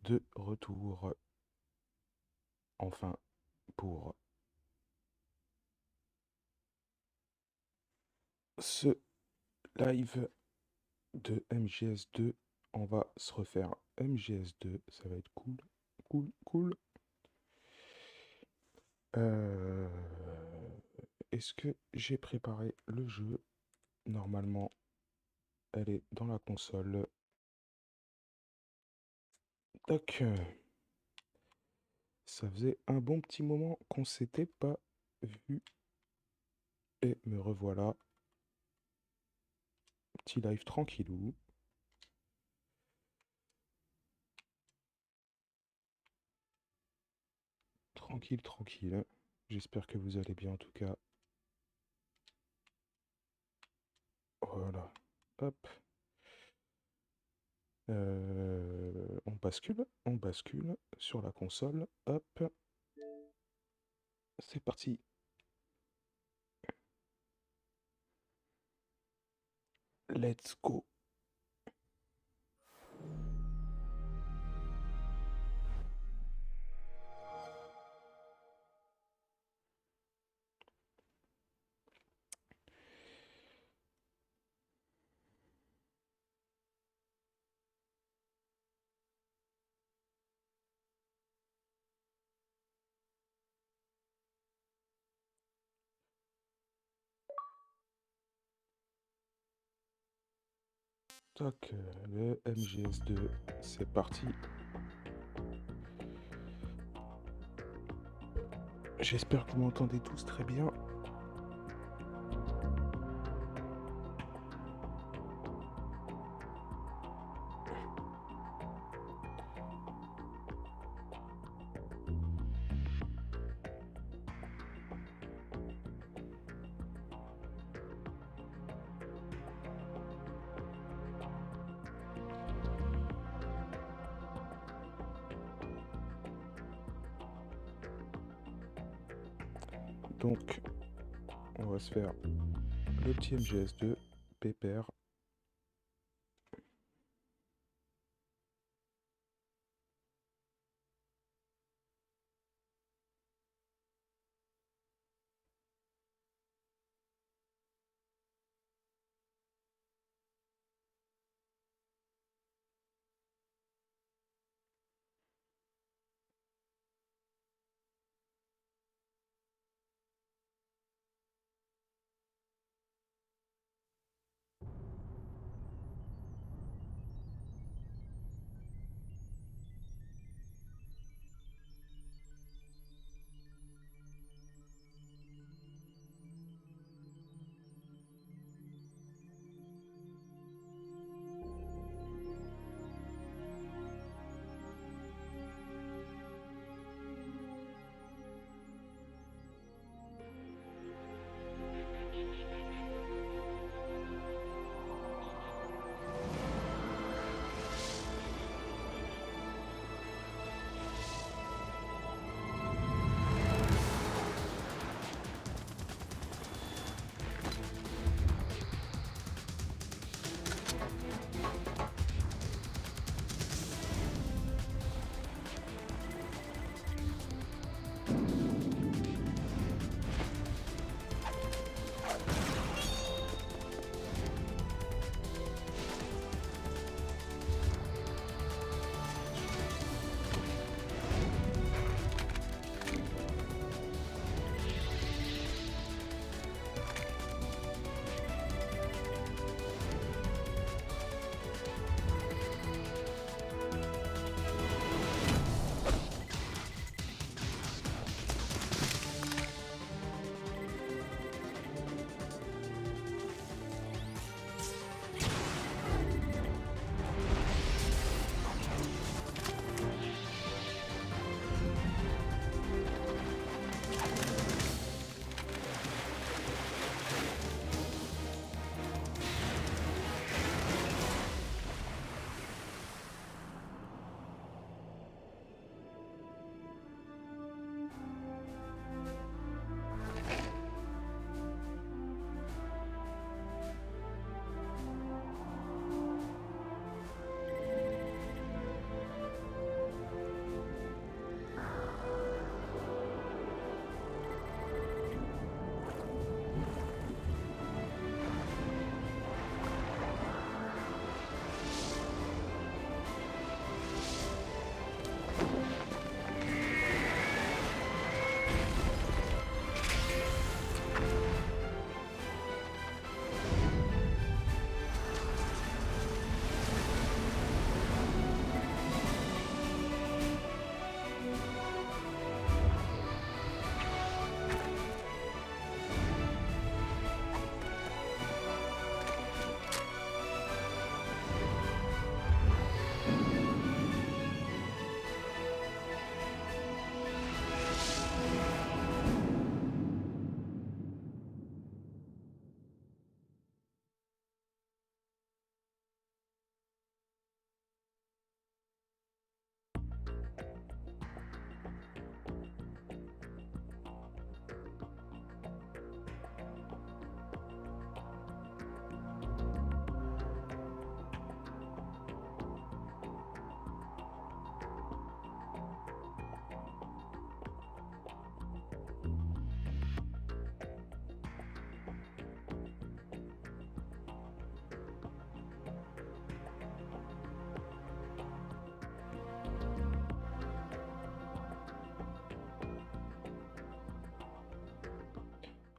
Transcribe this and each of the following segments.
de retour, enfin, pour ce live de MGS2. On va se refaire MGS2, ça va être cool, cool, cool. Euh, Est-ce que j'ai préparé le jeu? Normalement, elle est dans la console. Tac. Ça faisait un bon petit moment qu'on s'était pas vu. Et me revoilà. Petit live tranquillou. Tranquille, tranquille. J'espère que vous allez bien en tout cas. Voilà. Hop. On bascule sur la console. Hop. C'est parti. Let's go. Tac, le MGS2, c'est parti. J'espère que vous m'entendez tous très bien. Donc, on va se faire le petit MGS2, pépère.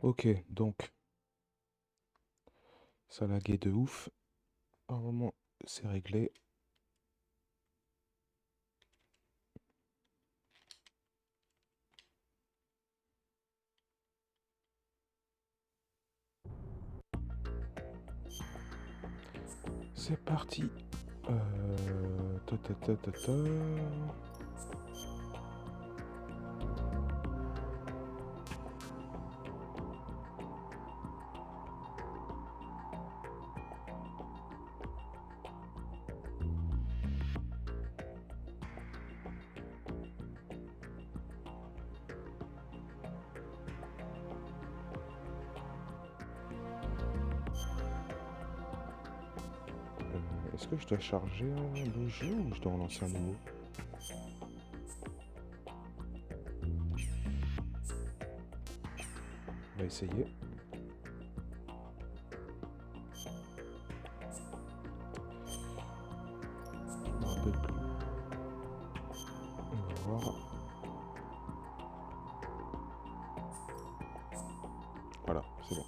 Ok, donc ça laguait de ouf. Normalement, c'est réglé. C'est parti. Ta, ta, ta, ta, ta. Est-ce que je dois charger le jeu ou je dois en lancer un nouveau? On va essayer. Je me rappelle plus. On va voir. Voilà, c'est bon.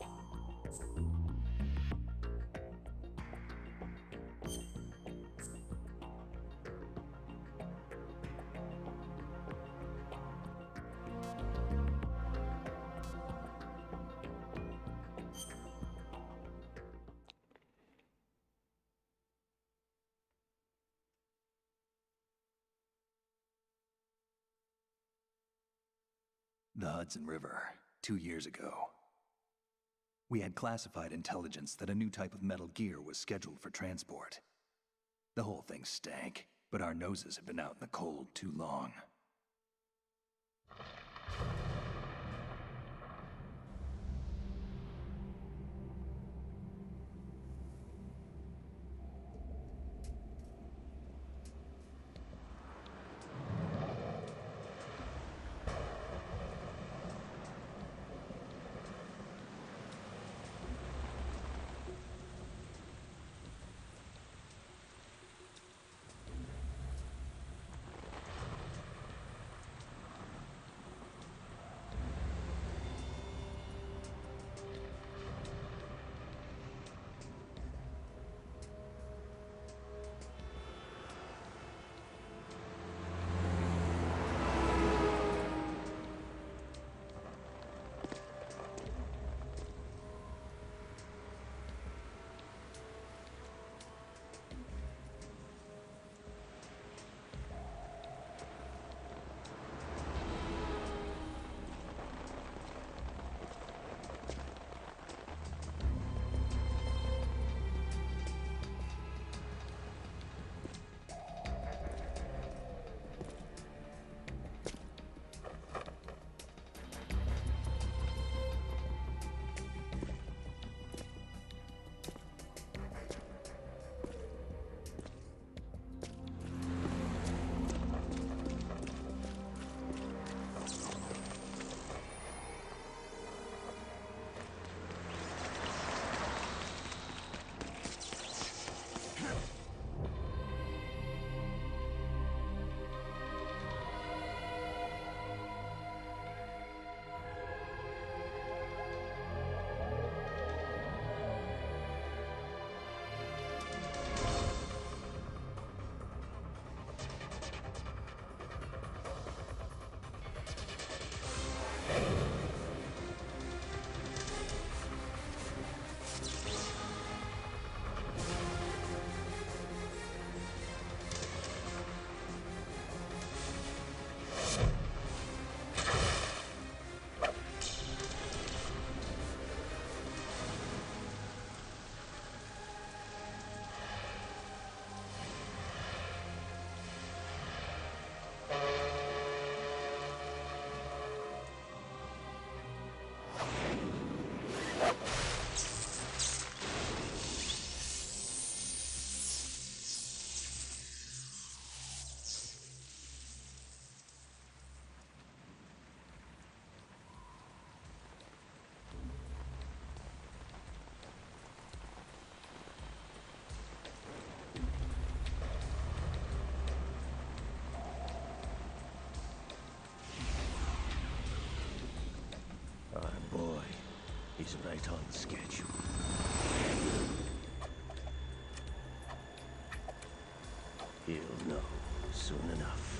The Hudson River, 2 years ago. We had classified intelligence that a new type of metal gear was scheduled for transport. The whole thing stank, but our noses had been out in the cold too long. right on schedule. He'll know soon enough.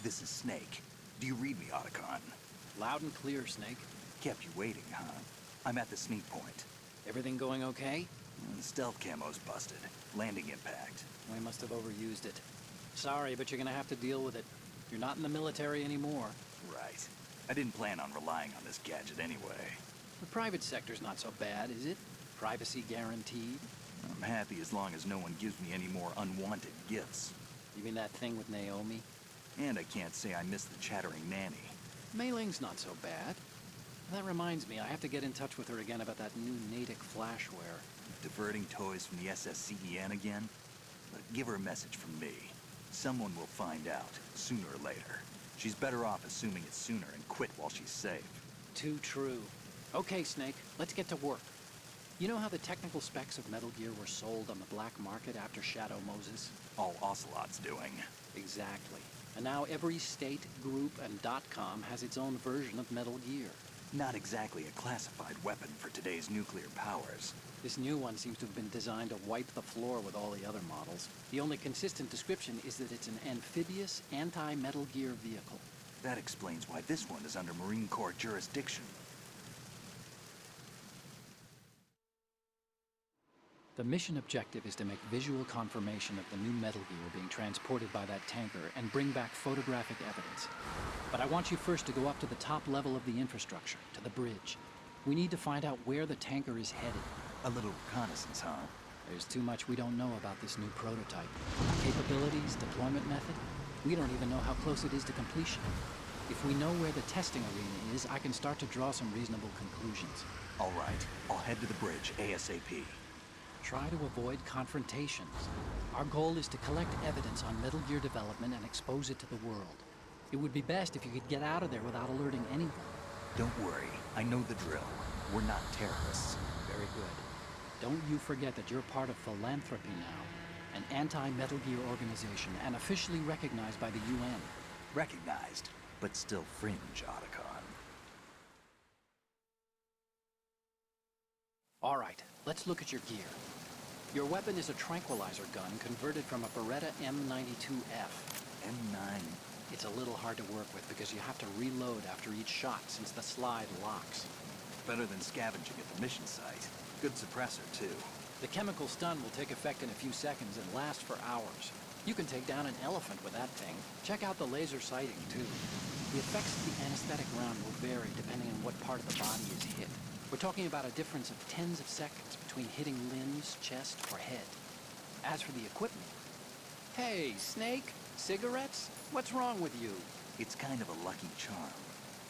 This is Snake. Do you read me, Otacon? Loud and clear, Snake. Kept you waiting, huh? I'm at the sneak point. Everything going okay? The stealth camo's busted. Landing impact. We must have overused it. Sorry, but you're gonna have to deal with it. You're not in the military anymore. Right. I didn't plan on relying on this gadget anyway. The private sector's not so bad, is it? Privacy guaranteed? I'm happy as long as no one gives me any more unwanted gifts. You mean that thing with Naomi? And I can't say I miss the chattering nanny. Mei Ling's not so bad. That reminds me, I have to get in touch with her again about that new Natick flashware. Diverting toys from the SSCEN again? But give her a message from me. Someone will find out, sooner or later. She's better off assuming it sooner and quit while she's safe. Too true. Okay, Snake, let's get to work. You know how the technical specs of Metal Gear were sold on the black market after Shadow Moses? All Ocelot's doing. Exactly. And now every state, group, and .com has its own version of Metal Gear. Not exactly a classified weapon for today's nuclear powers. This new one seems to have been designed to wipe the floor with all the other models. The only consistent description is that it's an amphibious, anti-Metal Gear vehicle. That explains why this one is under Marine Corps jurisdiction. The mission objective is to make visual confirmation of the new Metal Gear being transported by that tanker and bring back photographic evidence. But I want you first to go up to the top level of the infrastructure, to the bridge. We need to find out where the tanker is headed. A little reconnaissance, huh? There's too much we don't know about this new prototype. Capabilities, deployment method. We don't even know how close it is to completion. If we know where the testing arena is, I can start to draw some reasonable conclusions. All right, I'll head to the bridge ASAP. Try to avoid confrontations. Our goal is to collect evidence on Metal Gear development and expose it to the world. It would be best if you could get out of there without alerting anyone. Don't worry, I know the drill. We're not terrorists. Very good. Don't you forget that you're part of Philanthropy now, an anti-Metal Gear organization and officially recognized by the UN. Recognized, but still fringe, Otacon. All right, let's look at your gear. Your weapon is a tranquilizer gun converted from a Beretta M92F. M9. It's a little hard to work with because you have to reload after each shot since the slide locks. Better than scavenging at the mission site. Good suppressor, too. The chemical stun will take effect in a few seconds and last for hours. You can take down an elephant with that thing. Check out the laser sighting, too. The effects of the anesthetic round will vary depending on what part of the body is hit. We're talking about a difference of tens of seconds between hitting limbs, chest, or head. As for the equipment... Hey, Snake? Cigarettes? What's wrong with you? It's kind of a lucky charm.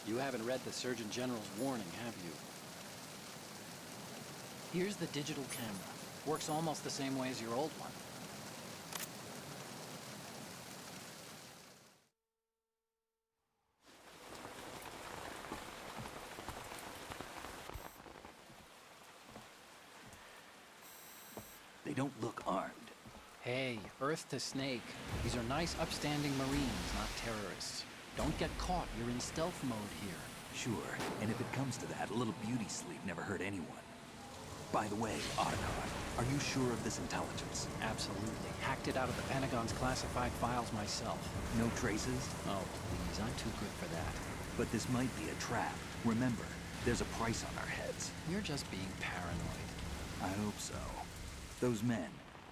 You haven't read the Surgeon General's warning, have you? Here's the digital camera. Works almost the same way as your old one. They don't look armed. Hey, Earth to Snake. These are nice, upstanding Marines, not terrorists. Don't get caught. You're in stealth mode here. Sure, and if it comes to that, a little beauty sleep never hurt anyone. By the way, Otacon, are you sure of this intelligence? Absolutely. Hacked it out of the Pentagon's classified files myself. No traces? Oh, please. I'm too good for that. But this might be a trap. Remember, there's a price on our heads. You're just being paranoid. I hope so. Those men,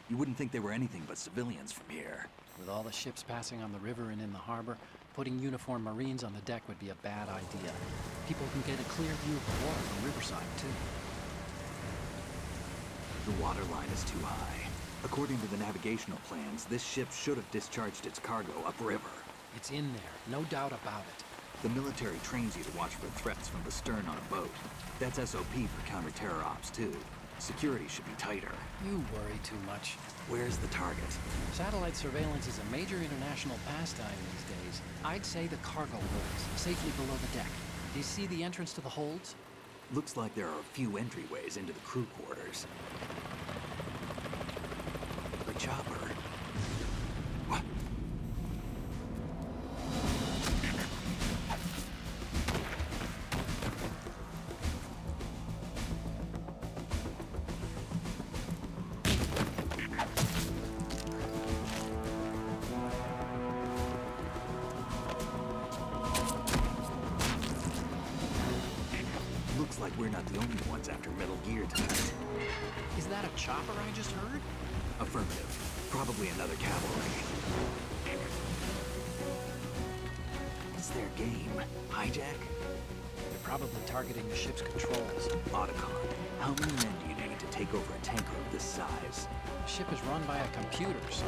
you wouldn't think they were anything but civilians from here. With all the ships passing on the river and in the harbor, putting uniformed Marines on the deck would be a bad idea. People can get a clear view of the water from Riverside, too. The water line is too high. According to the navigational plans, this ship should have discharged its cargo upriver. It's in there, no doubt about it. The military trains you to watch for threats from the stern on a boat. That's SOP for counter-terror ops, too. Security should be tighter. You worry too much. Where's the target? Satellite surveillance is a major international pastime these days. I'd say the cargo holds, safely below the deck. Do you see the entrance to the holds? Looks like there are a few entryways into the crew quarters. A chopper. What? Looks like we're not the only ones after Metal Gear tonight. Is that a chopper I just heard? Affirmative. Probably another cavalry. What's their game? Hijack? They're probably targeting the ship's controls. Otacon. How many men do you need to take over a tanker of this size? The ship is run by a computer, so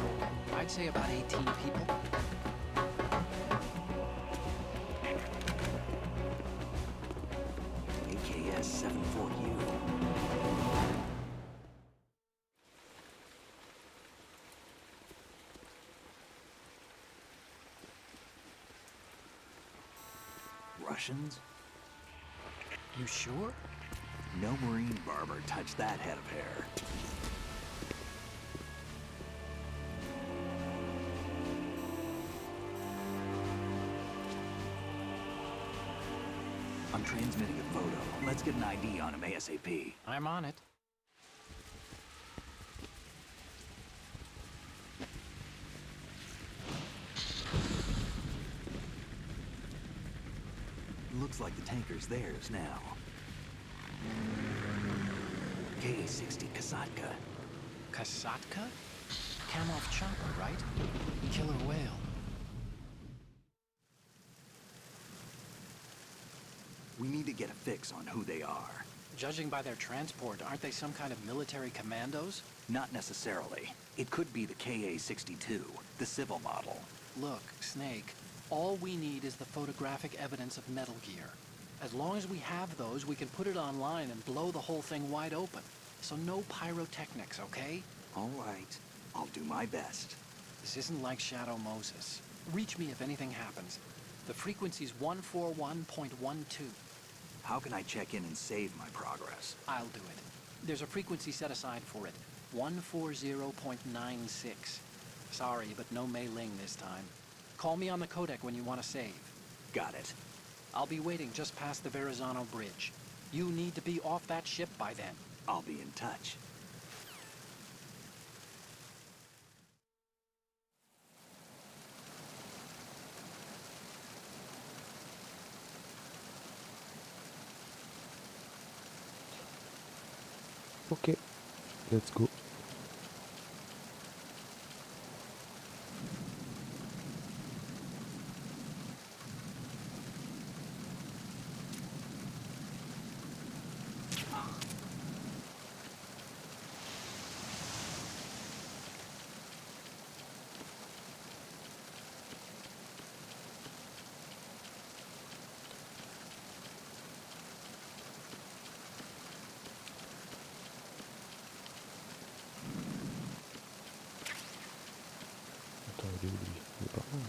I'd say about 18 people. AKS 74U. Russians? You sure? No Marine barber touched that head of hair. I'm transmitting a photo. Let's get an ID on him ASAP. I'm on it. Looks like the tanker's theirs now. K-60 Kasatka. Kasatka? Kamov chopper, right? Killer whale. We need to get a fix on who they are. Judging by their transport, aren't they some kind of military commandos? Not necessarily. It could be the KA-62, the civil model. Look, Snake, all we need is the photographic evidence of Metal Gear. As long as we have those, we can put it online and blow the whole thing wide open. So no pyrotechnics, okay? All right. I'll do my best. This isn't like Shadow Moses. Reach me if anything happens. The frequency's 141.12. How can I check in and save my progress? I'll do it. There's a frequency set aside for it. 140.96. Sorry, but no Mei Ling this time. Call me on the codec when you want to save. Got it. I'll be waiting just past the Verrazano Bridge. You need to be off that ship by then. I'll be in touch. Ok, let's go. Attends, il est où lui? Il est pas loin.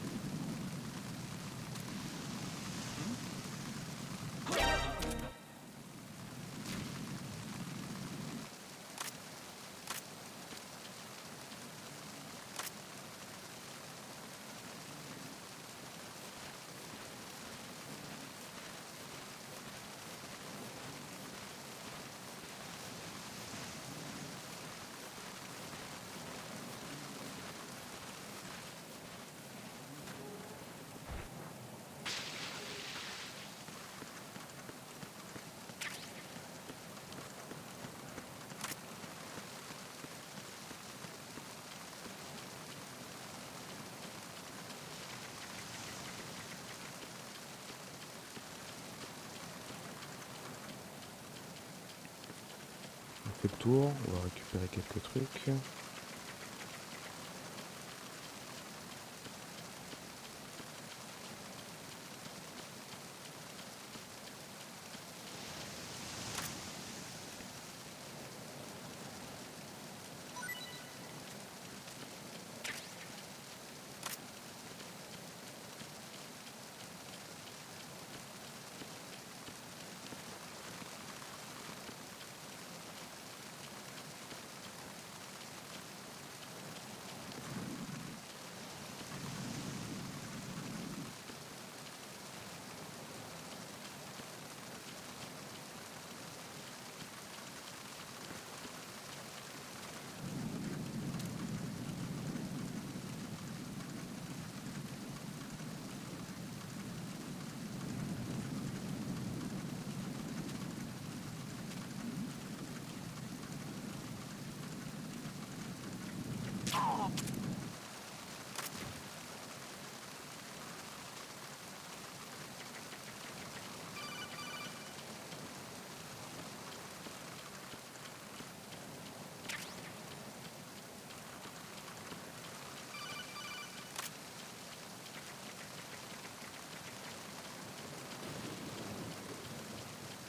On fait le tour, on va récupérer quelques trucs.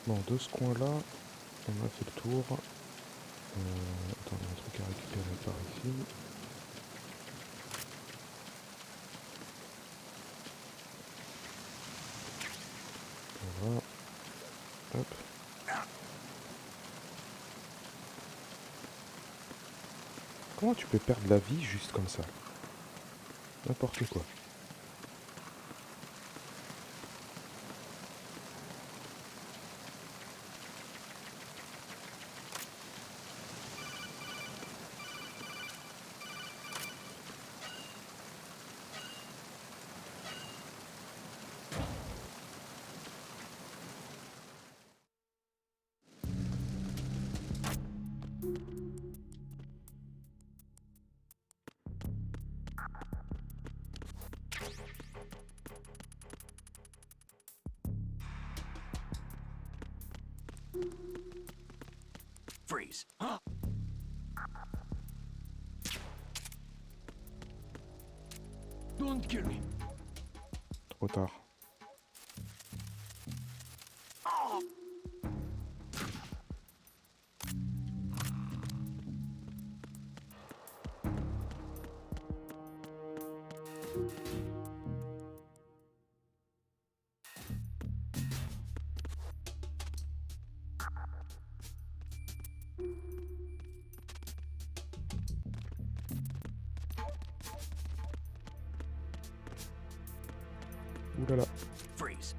Bon, de ce coin-là, on a fait le tour. Attends, il y a un truc à récupérer par ici. Voilà. Hop. Comment tu peux perdre la vie juste comme ça? N'importe quoi. Freeze. Don't kill me. Trop tard. Ouh là là. Freeze.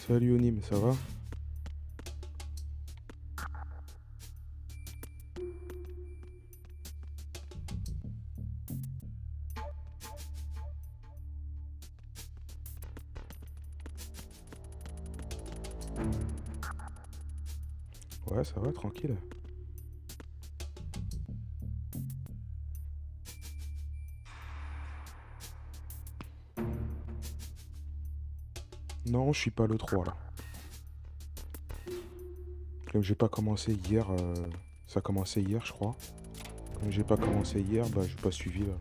Salut Onim, ça va? Ouais, ça va, tranquille. Non, je suis pas le 3 là. Comme j'ai pas commencé hier, ça a commencé hier je crois. Comme j'ai pas commencé hier, bah j'ai pas suivi là.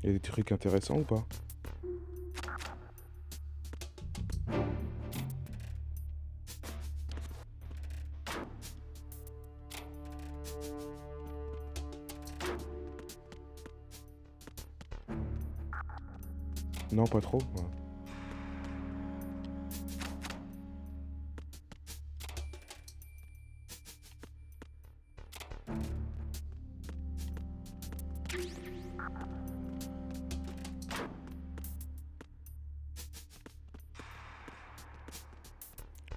Il y a des trucs intéressants ou pas? Non, pas trop. Ouais.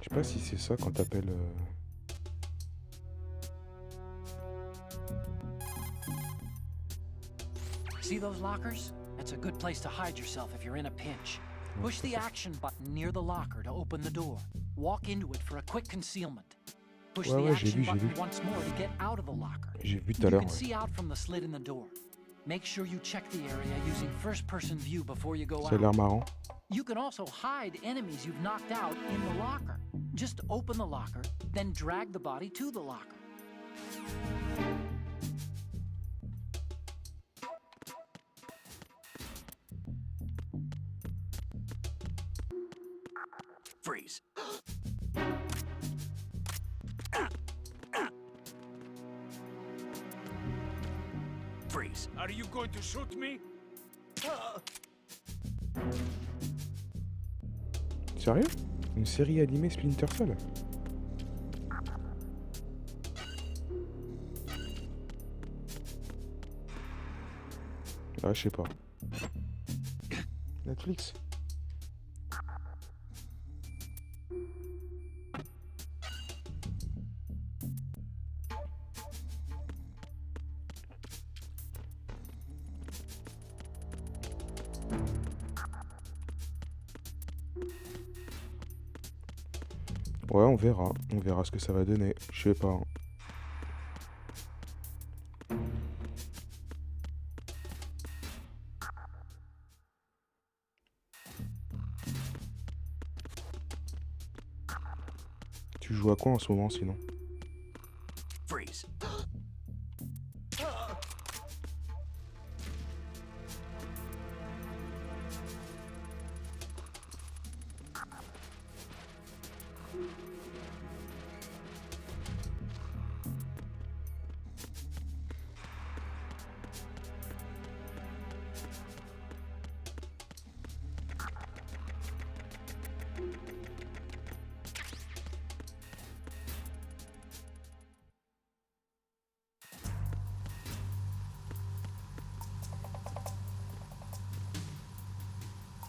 Je sais pas si c'est ça quand t'appelles. See those lockers? That's a good place to hide yourself if you're in a pinch. Push the action button near the locker to open the door. Walk into it for a quick concealment. Push Ouais, the ouais, j'ai action vu, j'ai button vu. once more to get out of the locker. J'ai vu tout You à l'heure. can Ouais. see out from the slit in the door. Make sure you check the area using first-person view before you go Ça a l'air out. marrant. You can also hide enemies you've knocked out in the locker. Just open the locker, then drag the body to the locker. Freeze. Freeze. Are you going to shoot me? Sérieux? Une série animée Splinter Cell? Ah, je sais pas. Netflix? Ouais, on verra. On verra ce que ça va donner. Je sais pas. Tu joues à quoi en ce moment sinon? Freeze.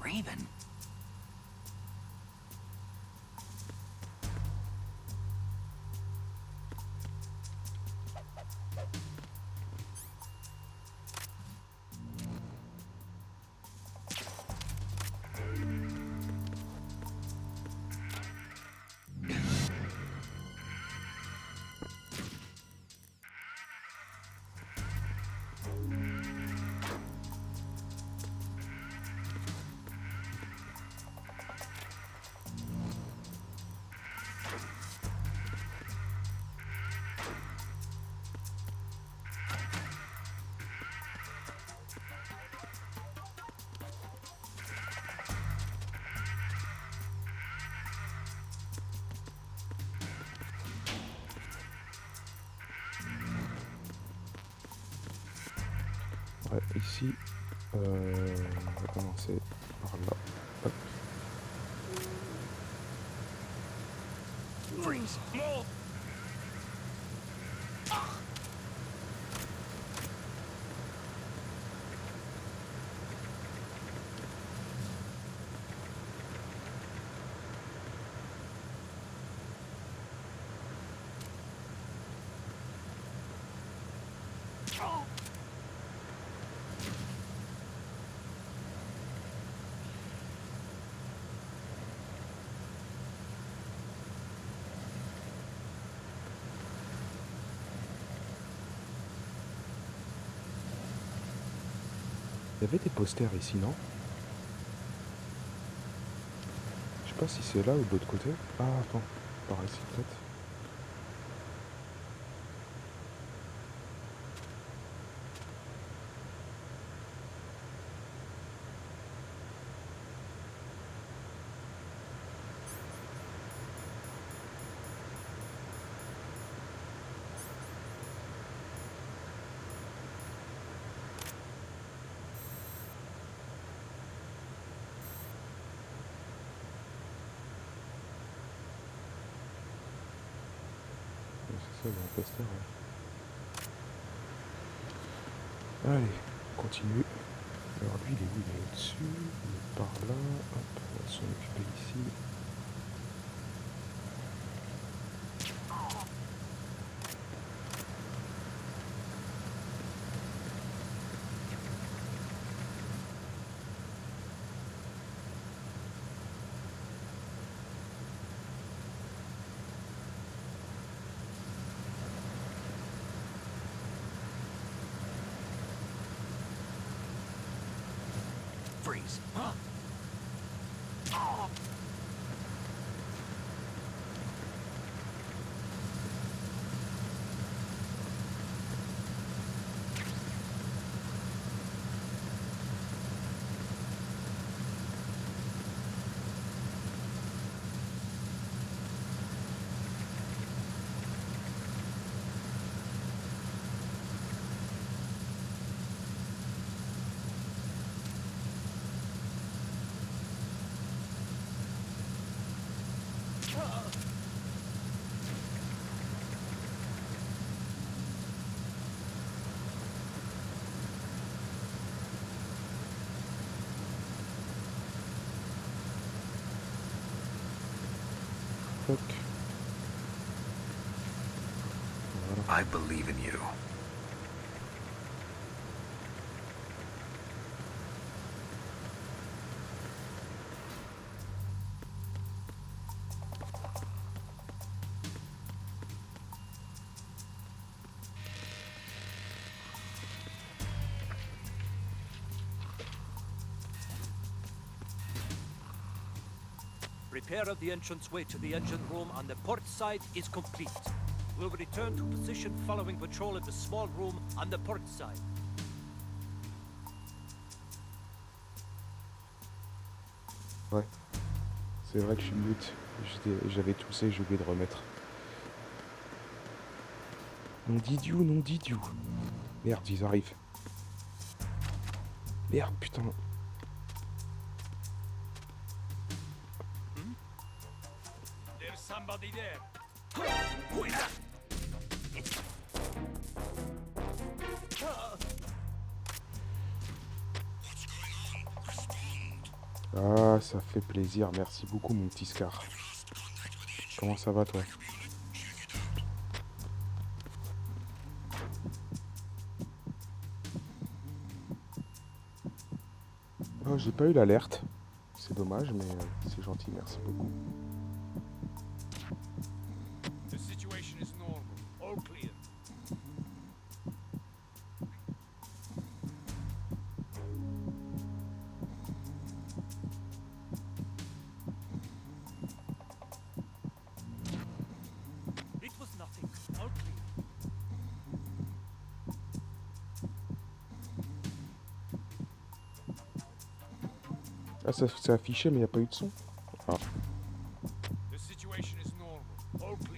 Raven. Ouais, ici, on va commencer par là. Hop. Freeze. More! Il y avait des posters ici, non? Je sais pas si c'est là ou de l'autre côté. Ah, attends, par ici peut-être. C'est ça, il y a un poster, ouais. Allez, on continue. Alors lui, il est où? Il est au-dessus, il est par là. Hop, on va s'en occuper ici. Freeze. I believe in you. Repair of the entranceway to the engine room on the port side is complete. We'll return to position following patrol of the small room on the port side. Ouais. C'est vrai que je suis mute. J'avais toussé, j'ai oublié de remettre. Non d'idiot, non d'idiot. Merde, ils arrivent. Merde, putain. There's somebody there. Ah, ça fait plaisir. Merci beaucoup, mon petit Scar. Comment ça va, toi? Oh, j'ai pas eu l'alerte. C'est dommage, mais c'est gentil. Merci beaucoup. The situation is normal. All clear. It was nothing. All clear. Ah, ça affichait, mais il n'y a pas eu de son. Ah. The situation is normal. All clear.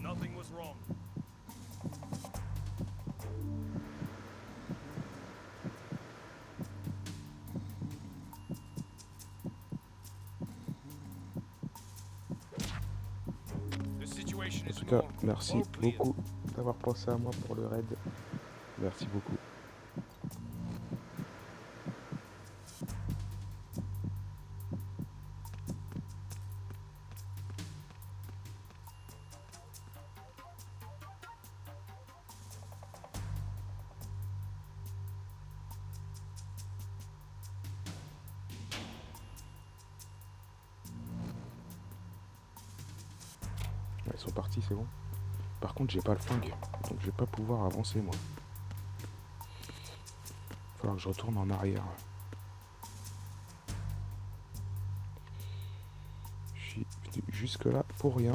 Nothing was wrong. The situation En is tout cas, normal. merci All clear. beaucoup d'avoir pensé à moi pour le raid. Merci beaucoup. Ouais, ils sont partis, c'est bon. Par contre, j'ai pas le flingue, donc je vais pas pouvoir avancer, moi. Il va falloir que je retourne en arrière. Je suis venu jusque là pour rien.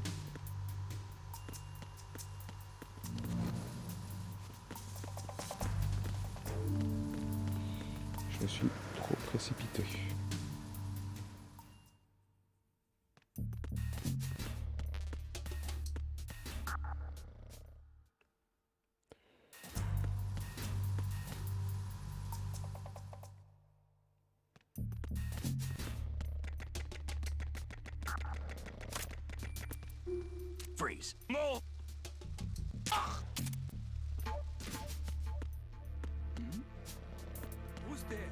Je me suis trop précipité. Freeze. No! Who's there?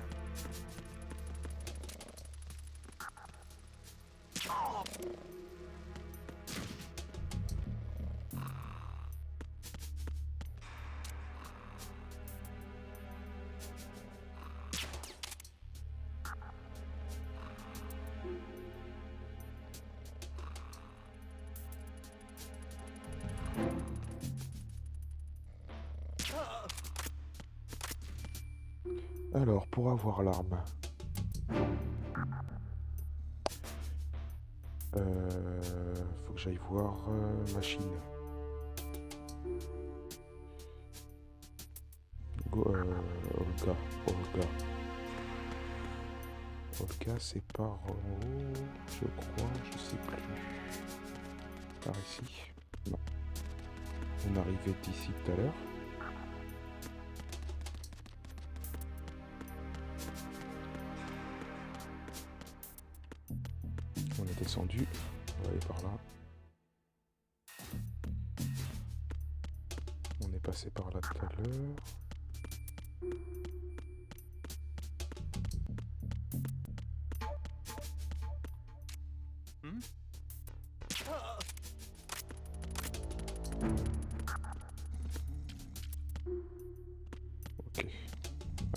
Alors, pour avoir l'arme, faut que j'aille voir machine. Olga. Olga, c'est par en haut, je crois, je sais plus. Par ici? Non. On arrivait d'ici tout à l'heure. descendu. On va aller par là. On est passé par là tout à l'heure. Ok.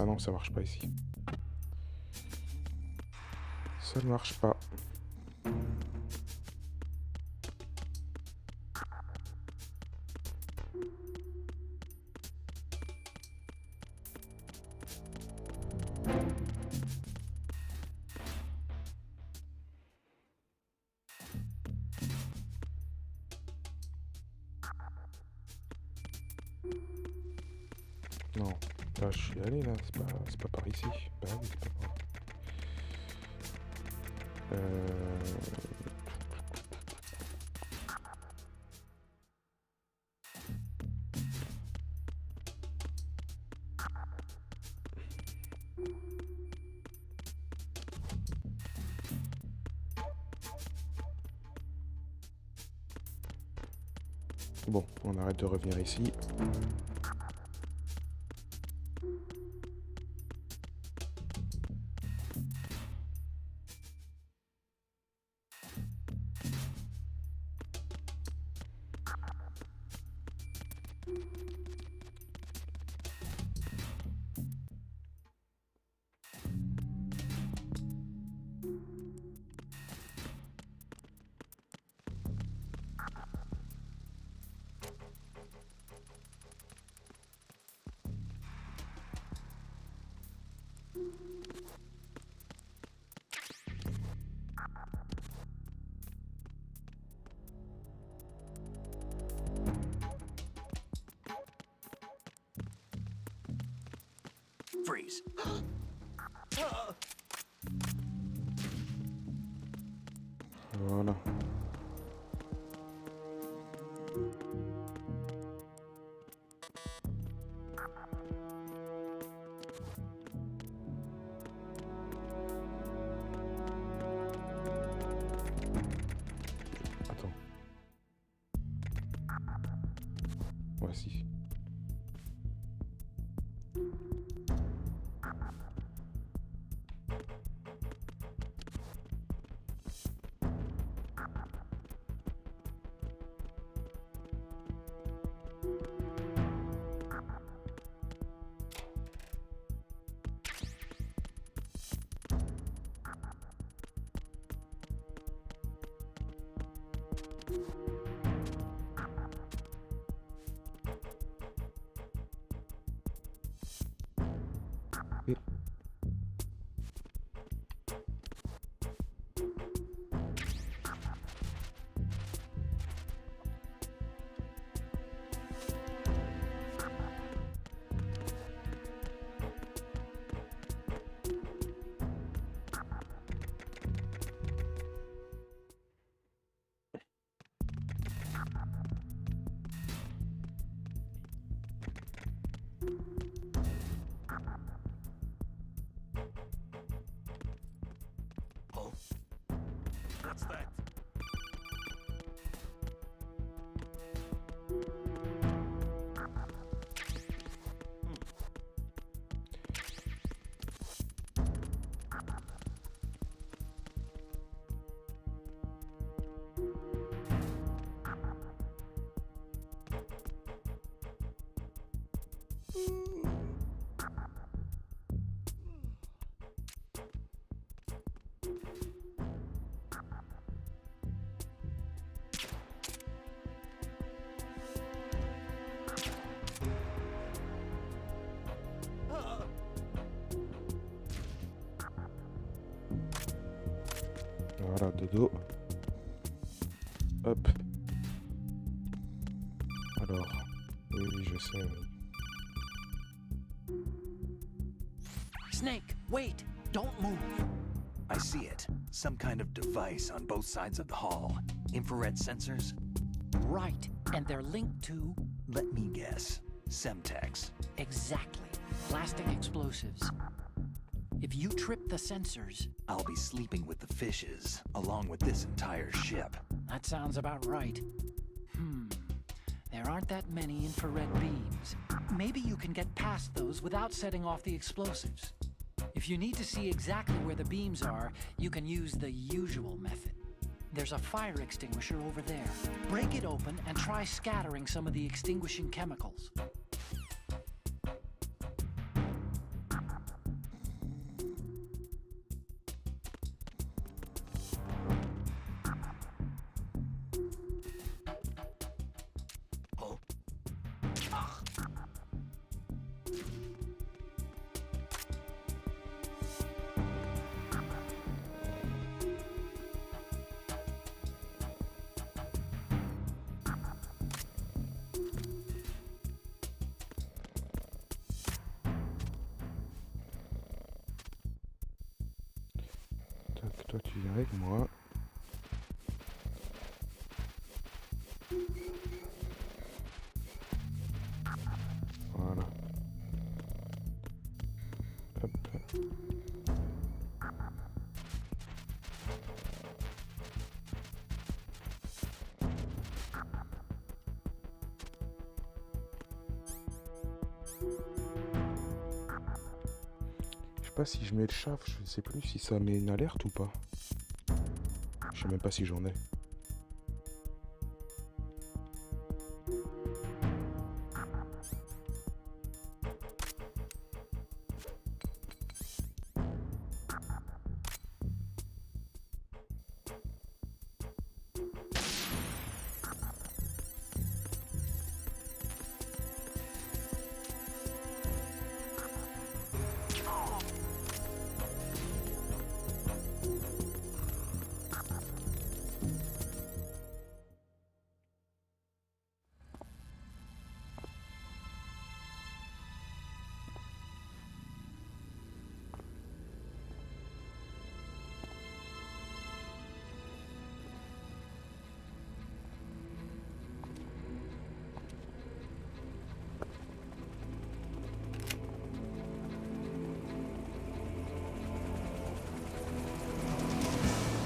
Ah non, ça marche pas ici. Ça ne marche pas. Non, là je suis allé là, c'est pas par ici. Bah oui, c'est pas par là. Bon, on arrête de revenir ici. Freeze. Voilà. Attends. Voici. Et... What's that? Voilà, dodo. Hop. Alors, oui, je sais. Snake, wait! Don't move! I see it. Some kind of device on both sides of the hall. Infrared sensors? Right, and they're linked to... Let me guess. Semtex. Exactly. Blasting explosives. If you trip the sensors... I'll be sleeping with the fishes, along with this entire ship. That sounds about right. There aren't that many infrared beams. Maybe you can get past those without setting off the explosives. If you need to see exactly where the beams are, you can use the usual method. There's a fire extinguisher over there. Break it open and try scattering some of the extinguishing chemicals. Toi tu viens avec moi. Voilà. Hop. Je sais pas si je mets le chaff, je sais plus si ça met une alerte ou pas. Je sais même pas si j'en ai.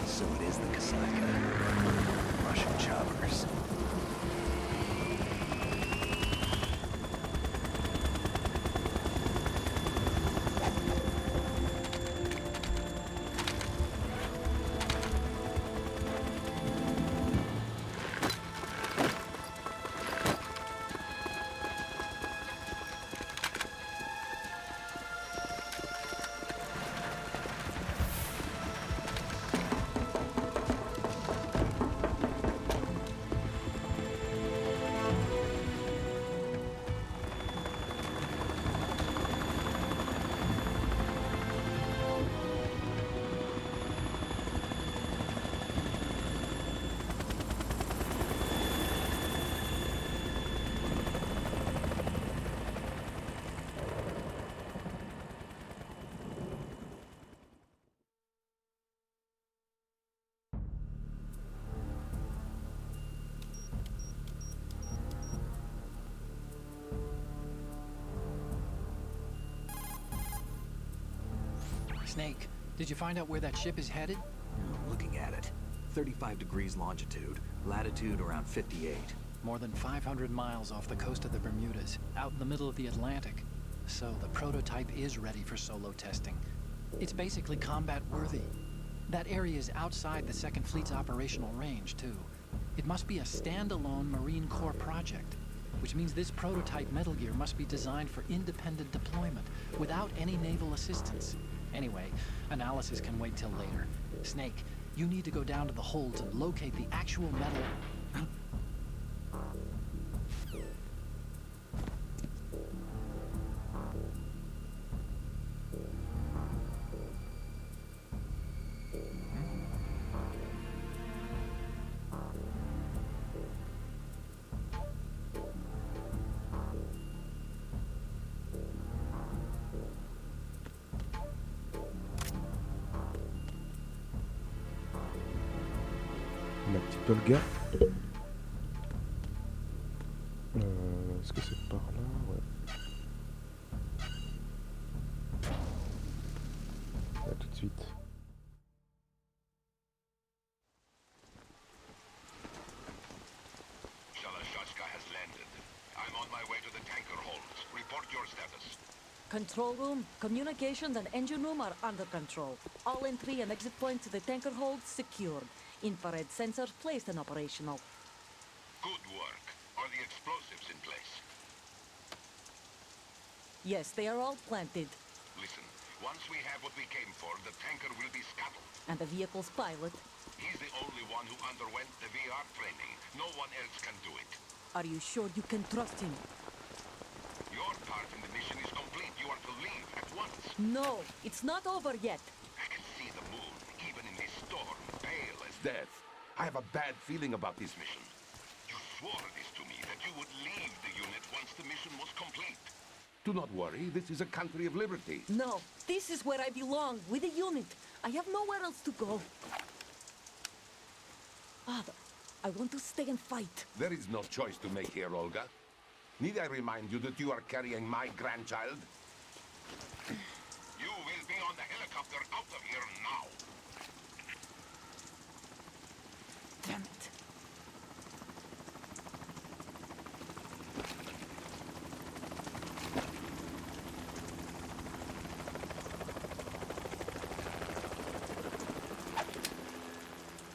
So it is the Kasaka. Russian choppers. Snake, did you find out where that ship is headed? Looking at it. 35 degrees longitude, latitude around 58. More than 500 miles off the coast of the Bermudas, out in the middle of the Atlantic. So the prototype is ready for solo testing. It's basically combat worthy. That area is outside the Second Fleet's operational range, too. It must be a standalone Marine Corps project, which means this prototype Metal Gear must be designed for independent deployment, without any naval assistance. Anyway, analysis can wait till later. Snake, you need to go down to the holds and locate the actual metal... La petite Olga. Est-ce que c'est par là? Ouais. on my way to the tanker holds. Report your status. Control room, communications and engine room are under control. All entry and exit points to the tanker hold secured. Infrared sensors placed and operational. Good work. Are the explosives in place? Yes, they are all planted. Listen, once we have what we came for, the tanker will be scuttled. And the vehicle's pilot. He's the only one who underwent the VR training. No one else can do it. Are you sure you can trust him? Your part in the mission is complete. You are to leave at once. No, it's not over yet. I can see the moon, even in this storm, pale as death. I have a bad feeling about this mission. You swore this to me, that you would leave the unit once the mission was complete. Do not worry, this is a country of liberty. No, this is where I belong, with the unit. I have nowhere else to go. Father, I want to stay and fight. There is no choice to make here, Olga. Need I remind you that you are carrying my grandchild? You will be on the helicopter out of here now. Damn it.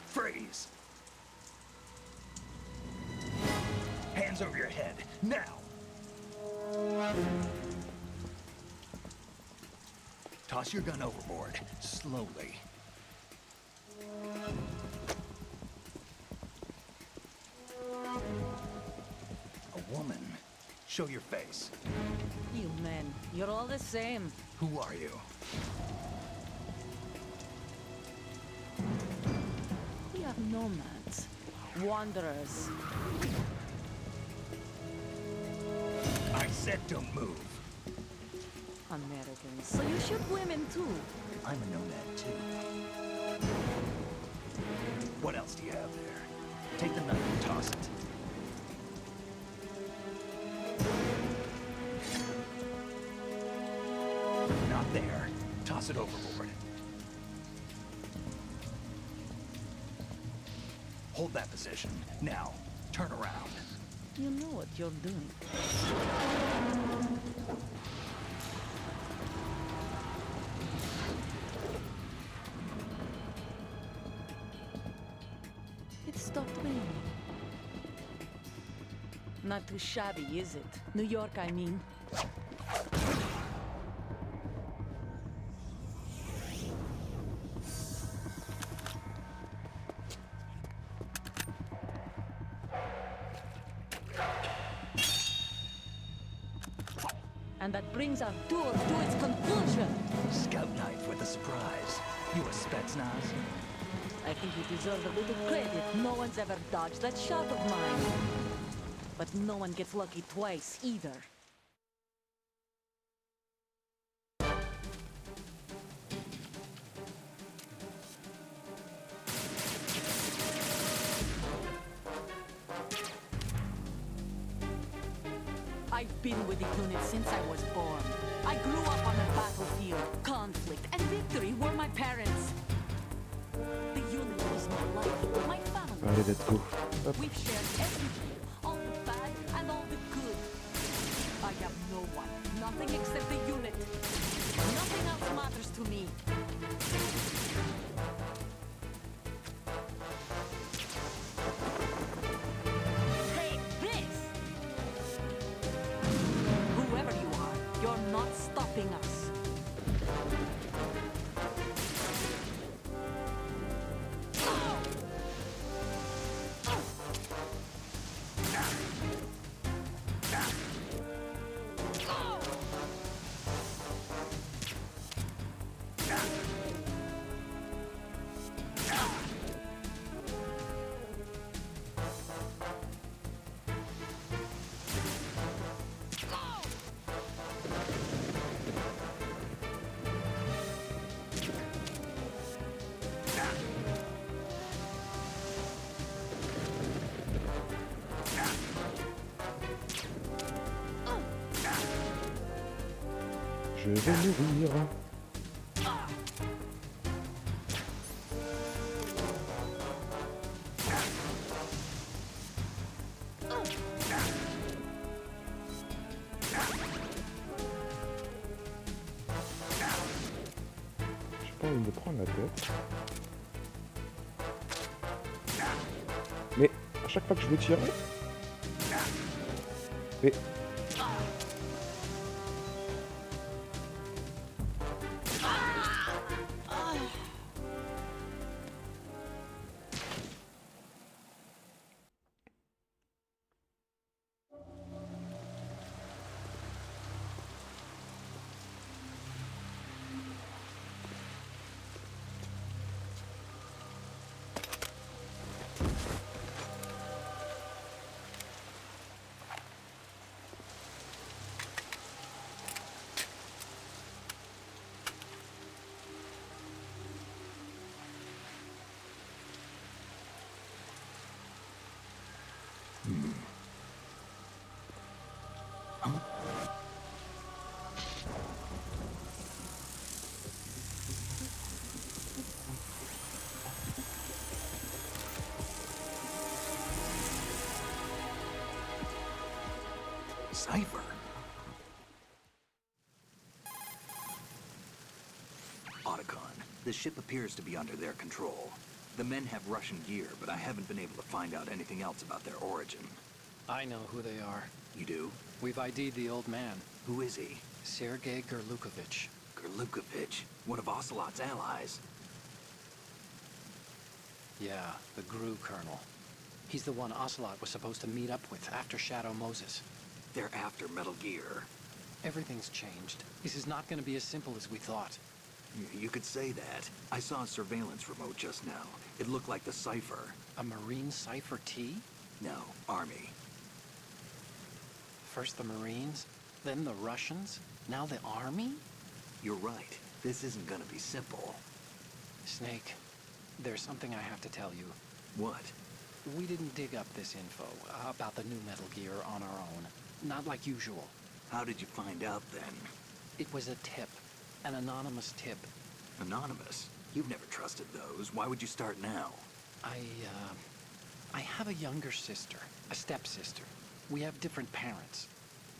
Freeze! Hands over your head, now! Toss your gun overboard, slowly. A woman. Show your face. You men, you're all the same. Who are you? We are nomads, wanderers. I said don't move. Americans, so you shoot women too. I'm a nomad too. What else do you have there? Take the knife and toss it. Not there. Toss it overboard. Hold that position. Now, turn around. You know what you're doing. It stopped raining. Not too shabby, is it? New York, I mean. And that brings our tour to its conclusion. Scout knife with a surprise. You a Spetsnaz? I think you deserve a little credit. No one's ever dodged that shot of mine. But no one gets lucky twice, either. I've been with the unit since I was born. I grew up on the battlefield. Conflict and victory were my parents. The unit was my life, my family. Allez, let's go. Hop. We've shared everything, all the bad and all the good. I have no one, nothing except the unit. Nothing else matters to me. Take this! Whoever you are, you're not stopping us. Je vais mourir. me prendre la tête. Mais à chaque fois que je veux tirer... Mais... Cipher? Otacon, the ship appears to be under their control. The men have Russian gear, but I haven't been able to find out anything else about their origin. I know who they are. You do? We've ID'd the old man, Who is he? Sergei Gerlukovich. Gerlukovich, one of Ocelot's allies. Yeah, the GRU colonel. He's the one Ocelot was supposed to meet up with after Shadow Moses. They're after Metal Gear. Everything's changed. This is not going to be as simple as we thought. You could say that. I saw a surveillance remote just now. It looked like the Cipher. A Marine Cipher T? No, Army. First the Marines, then the Russians, now the Army? You're right. This isn't gonna be simple. Snake, there's something I have to tell you. What? We didn't dig up this info about the new Metal Gear on our own. Not like usual. How did you find out then? It was a tip. An anonymous tip. Anonymous? You've never trusted those. Why would you start now? I have a younger sister, a stepsister. We have different parents.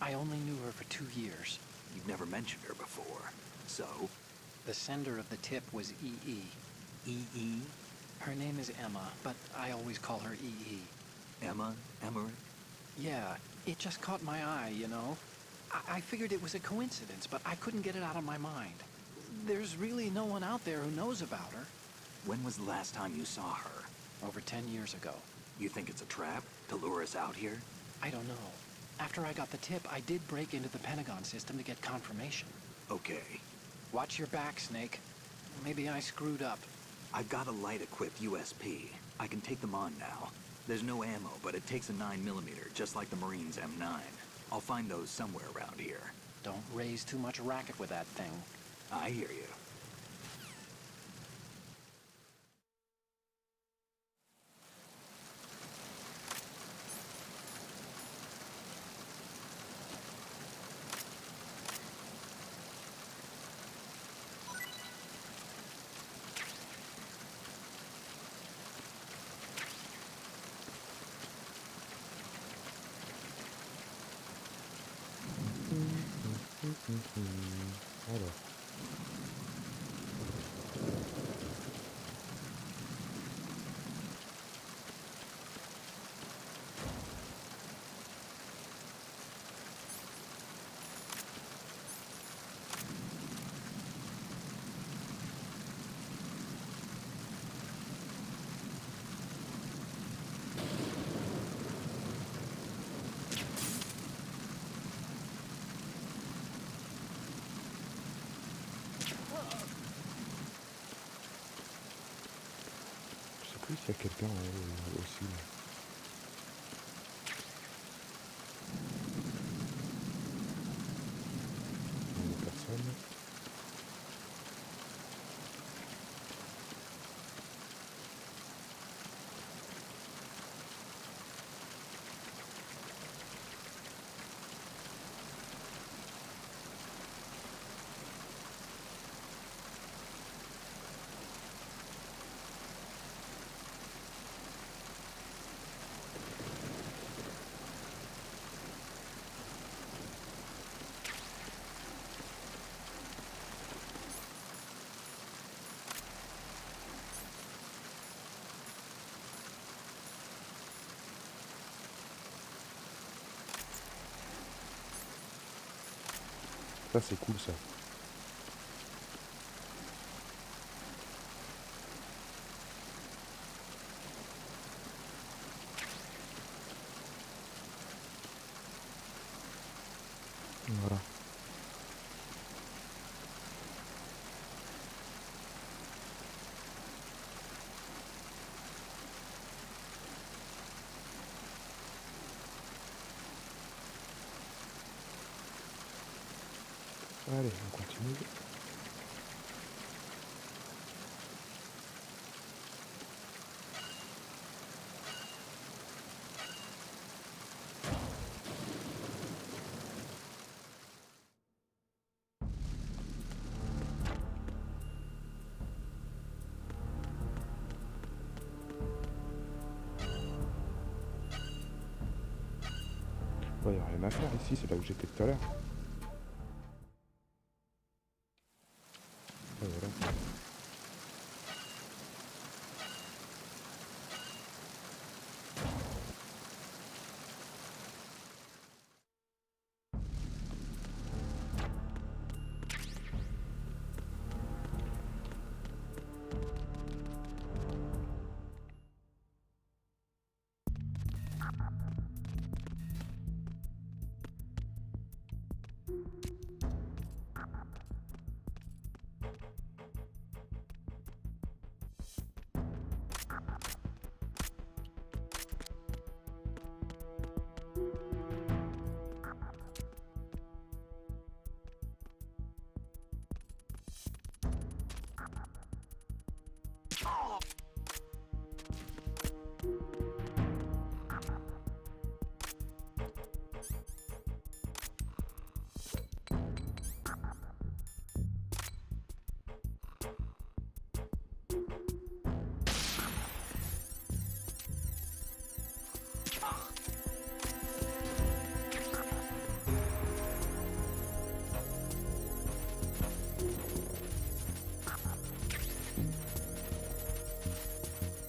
I only knew her for 2 years. You've never mentioned her before. So? The sender of the tip was E.E. E.E.? Her name is Emma, but I always call her E.E. Emma? Emmerich? Yeah, it just caught my eye, you know? I figured it was a coincidence, but I couldn't get it out of my mind. There's really no one out there who knows about her. When was the last time you saw her? Over 10 years ago. You think it's a trap? To lure us out here? I don't know. After I got the tip, I did break into the Pentagon system to get confirmation. Okay. Watch your back, Snake. Maybe I screwed up. I've got a light-equipped USP. I can take them on now. There's no ammo, but it takes a 9mm, just like the Marines' M9. I'll find those somewhere around here. Don't raise too much racket with that thing. I hear you. Alors. S'il y a quelqu'un en haut aussi. Là. Il n'y a personne. Ça, c'est cool, ça. Voilà. Allez, on continue. Il n'y a rien à faire ici, c'est là où j'étais tout à l'heure. Voilà.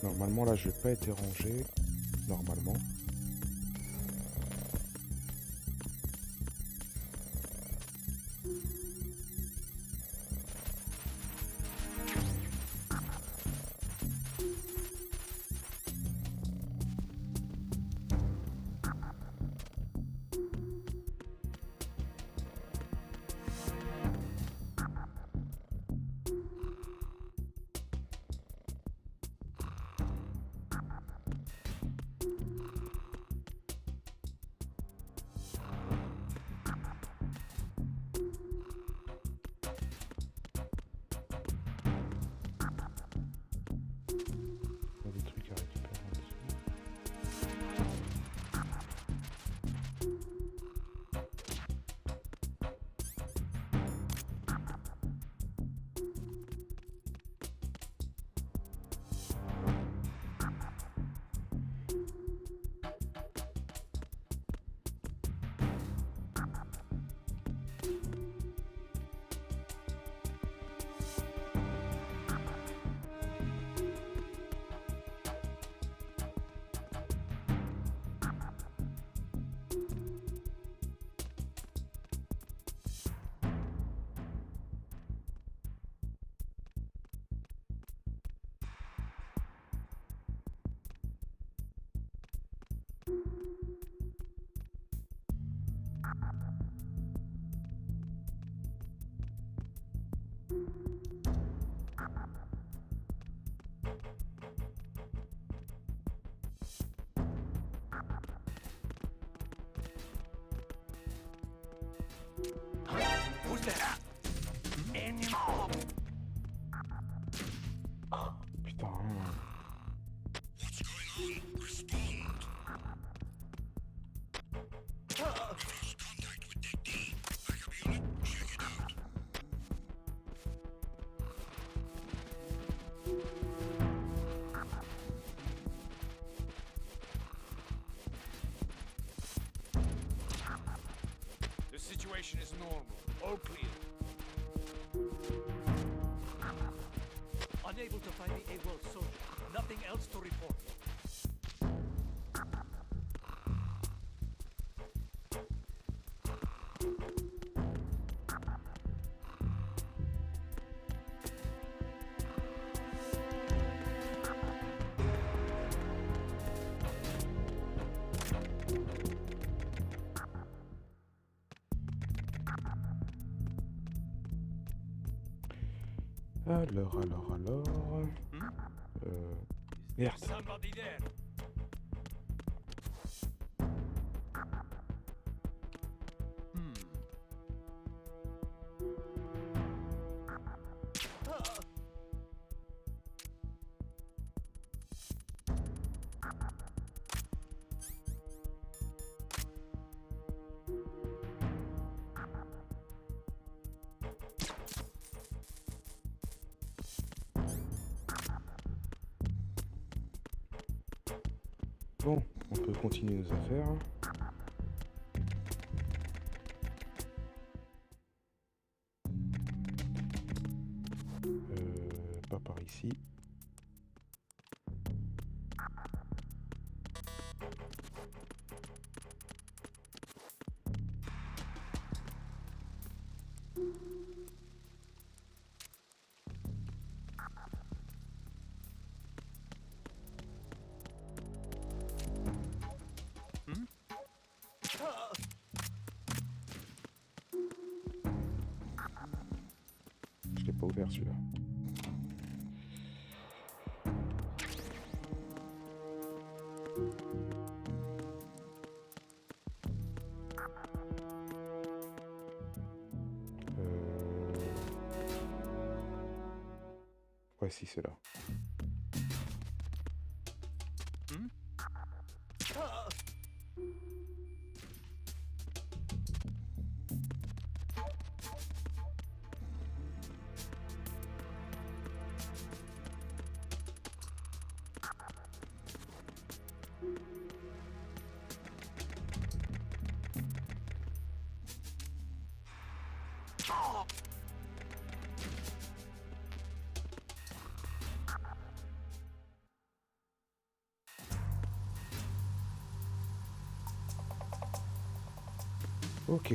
Normalement, là, je vais pas être dérangé. Normalement. Il y a des trucs à récupérer en dessous. Who's there? Animal! Putain. What's going on? Respond. Lost contact with Deck D. Backup unit, check it out. The situation is normal. All clear. Unable to find the AWOL soldier. Nothing else to report. Alors. Merde. Somebody there. Bon, on peut continuer nos affaires. Pas par ici. Je l'ai pas ouvert celui-là. Ouais, si, c'est là. Ok.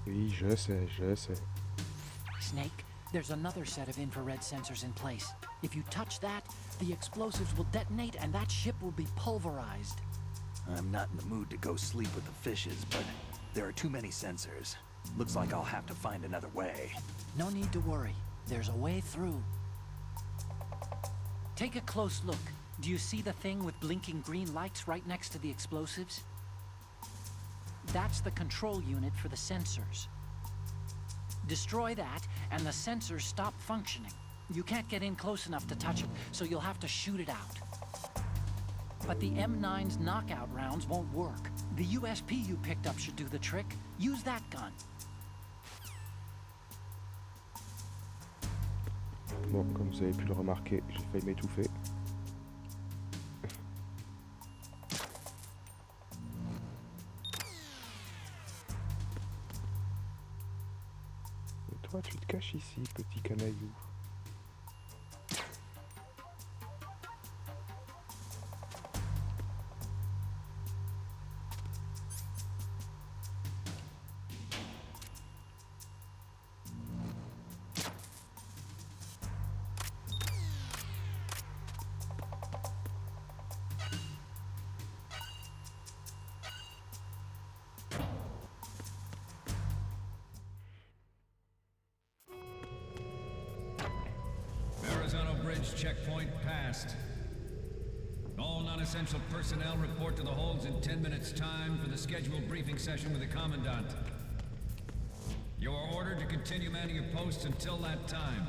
Oui, je sais. Snake, there's another set of infrared sensors in place. If you touch that, the explosives will detonate and that ship will be pulverized. I'm not in the mood to go sleep with the fishes, but there are too many sensors. Looks like I'll have to find another way. No need to worry. There's a way through. Take a close look. Do you see the thing with blinking green lights right next to the explosives? That's the control unit for the sensors. Destroy that, and the sensors stop functioning. You can't get in close enough to touch it, so you'll have to shoot it out. But the M9's knockout rounds won't work. The USP you picked up should do the trick. Use that gun. Bon, comme vous avez pu le remarquer, j'ai failli m'étouffer. Et toi, tu te caches ici, petit canaillou. Checkpoint passed. All non-essential personnel report to the holds in 10 minutes' time for the scheduled briefing session with the Commandant. You are ordered to continue manning your posts until that time.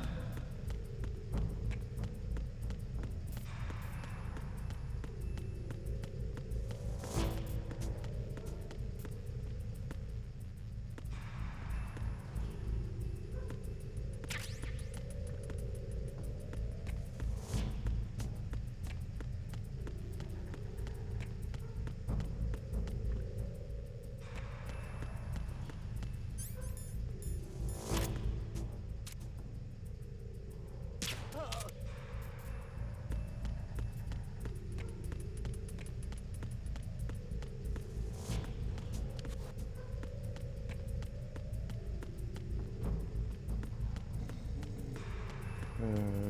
Alors...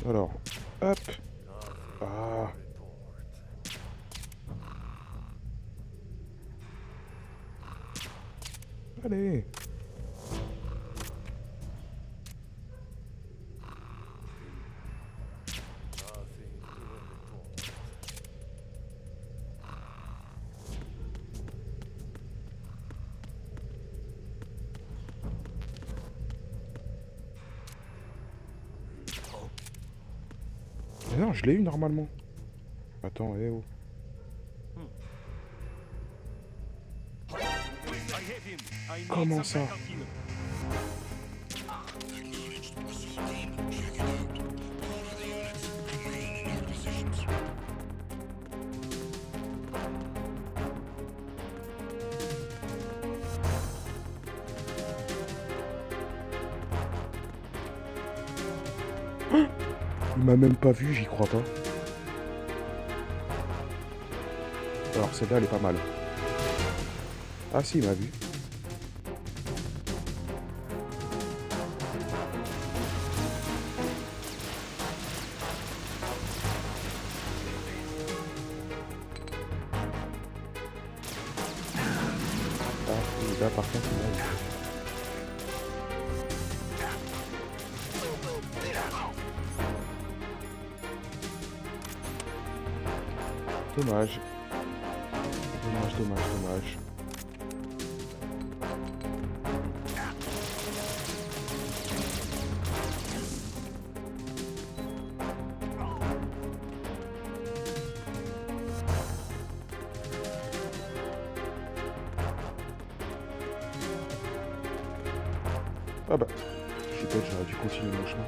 Alors, hop. Ah. Allez. Mais non, je l'ai eu normalement. Attends, eh oh. Comment ça? Il m'a même pas vu, j'y crois pas. Alors celle-là, elle est pas mal. Ah si, il m'a vu. Ah, et là par contre, il m'a vu. Dommage. Dommage. Ah bah, je suis bête, j'aurais dû continuer mon chemin.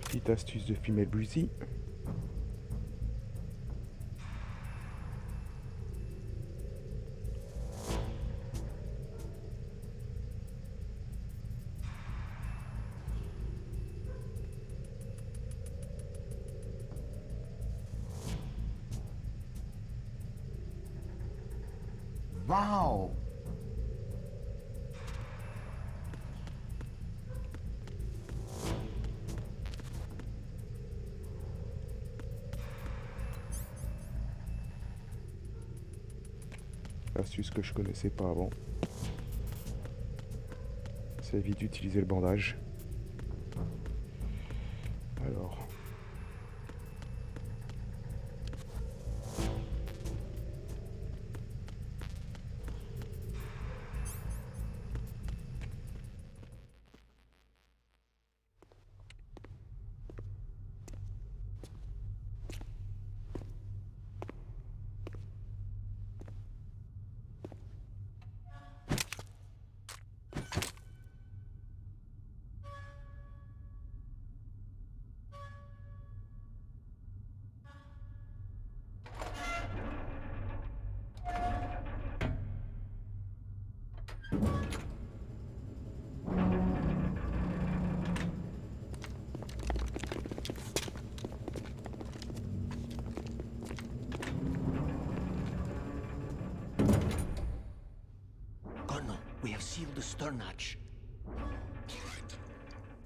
Petite astuce de female breezy. Wow! Astuce que je connaissais pas avant. Ça évite d'utiliser le bandage. Alors. We have sealed the stern hatch.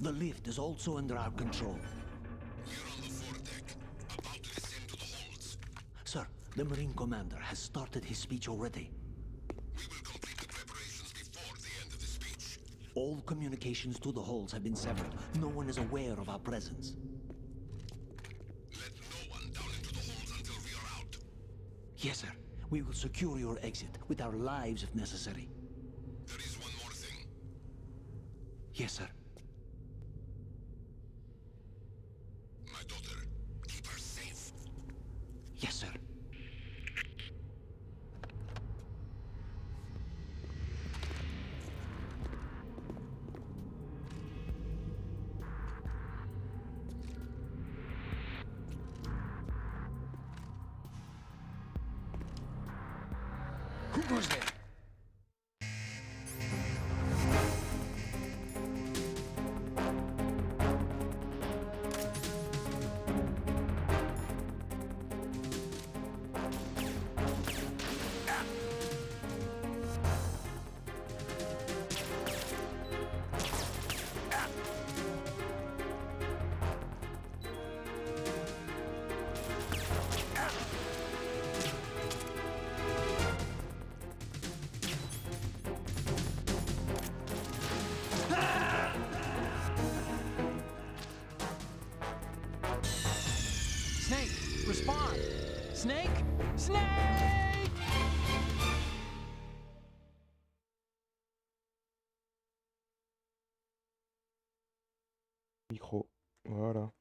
The lift is also under our control. We're on the foredeck, about to descend to the holds. Sir, the Marine Commander has started his speech already. We will complete the preparations before the end of the speech. All communications to the holds have been severed. No one is aware of our presence. Let no one down into the holds until we are out. Yes, sir. We will secure your exit with our lives if necessary. There is one more thing. Yes, sir. My daughter. Keep her safe. Yes, sir. Who goes there? Snake, respond! Snake! Snake! Micro. Voilà.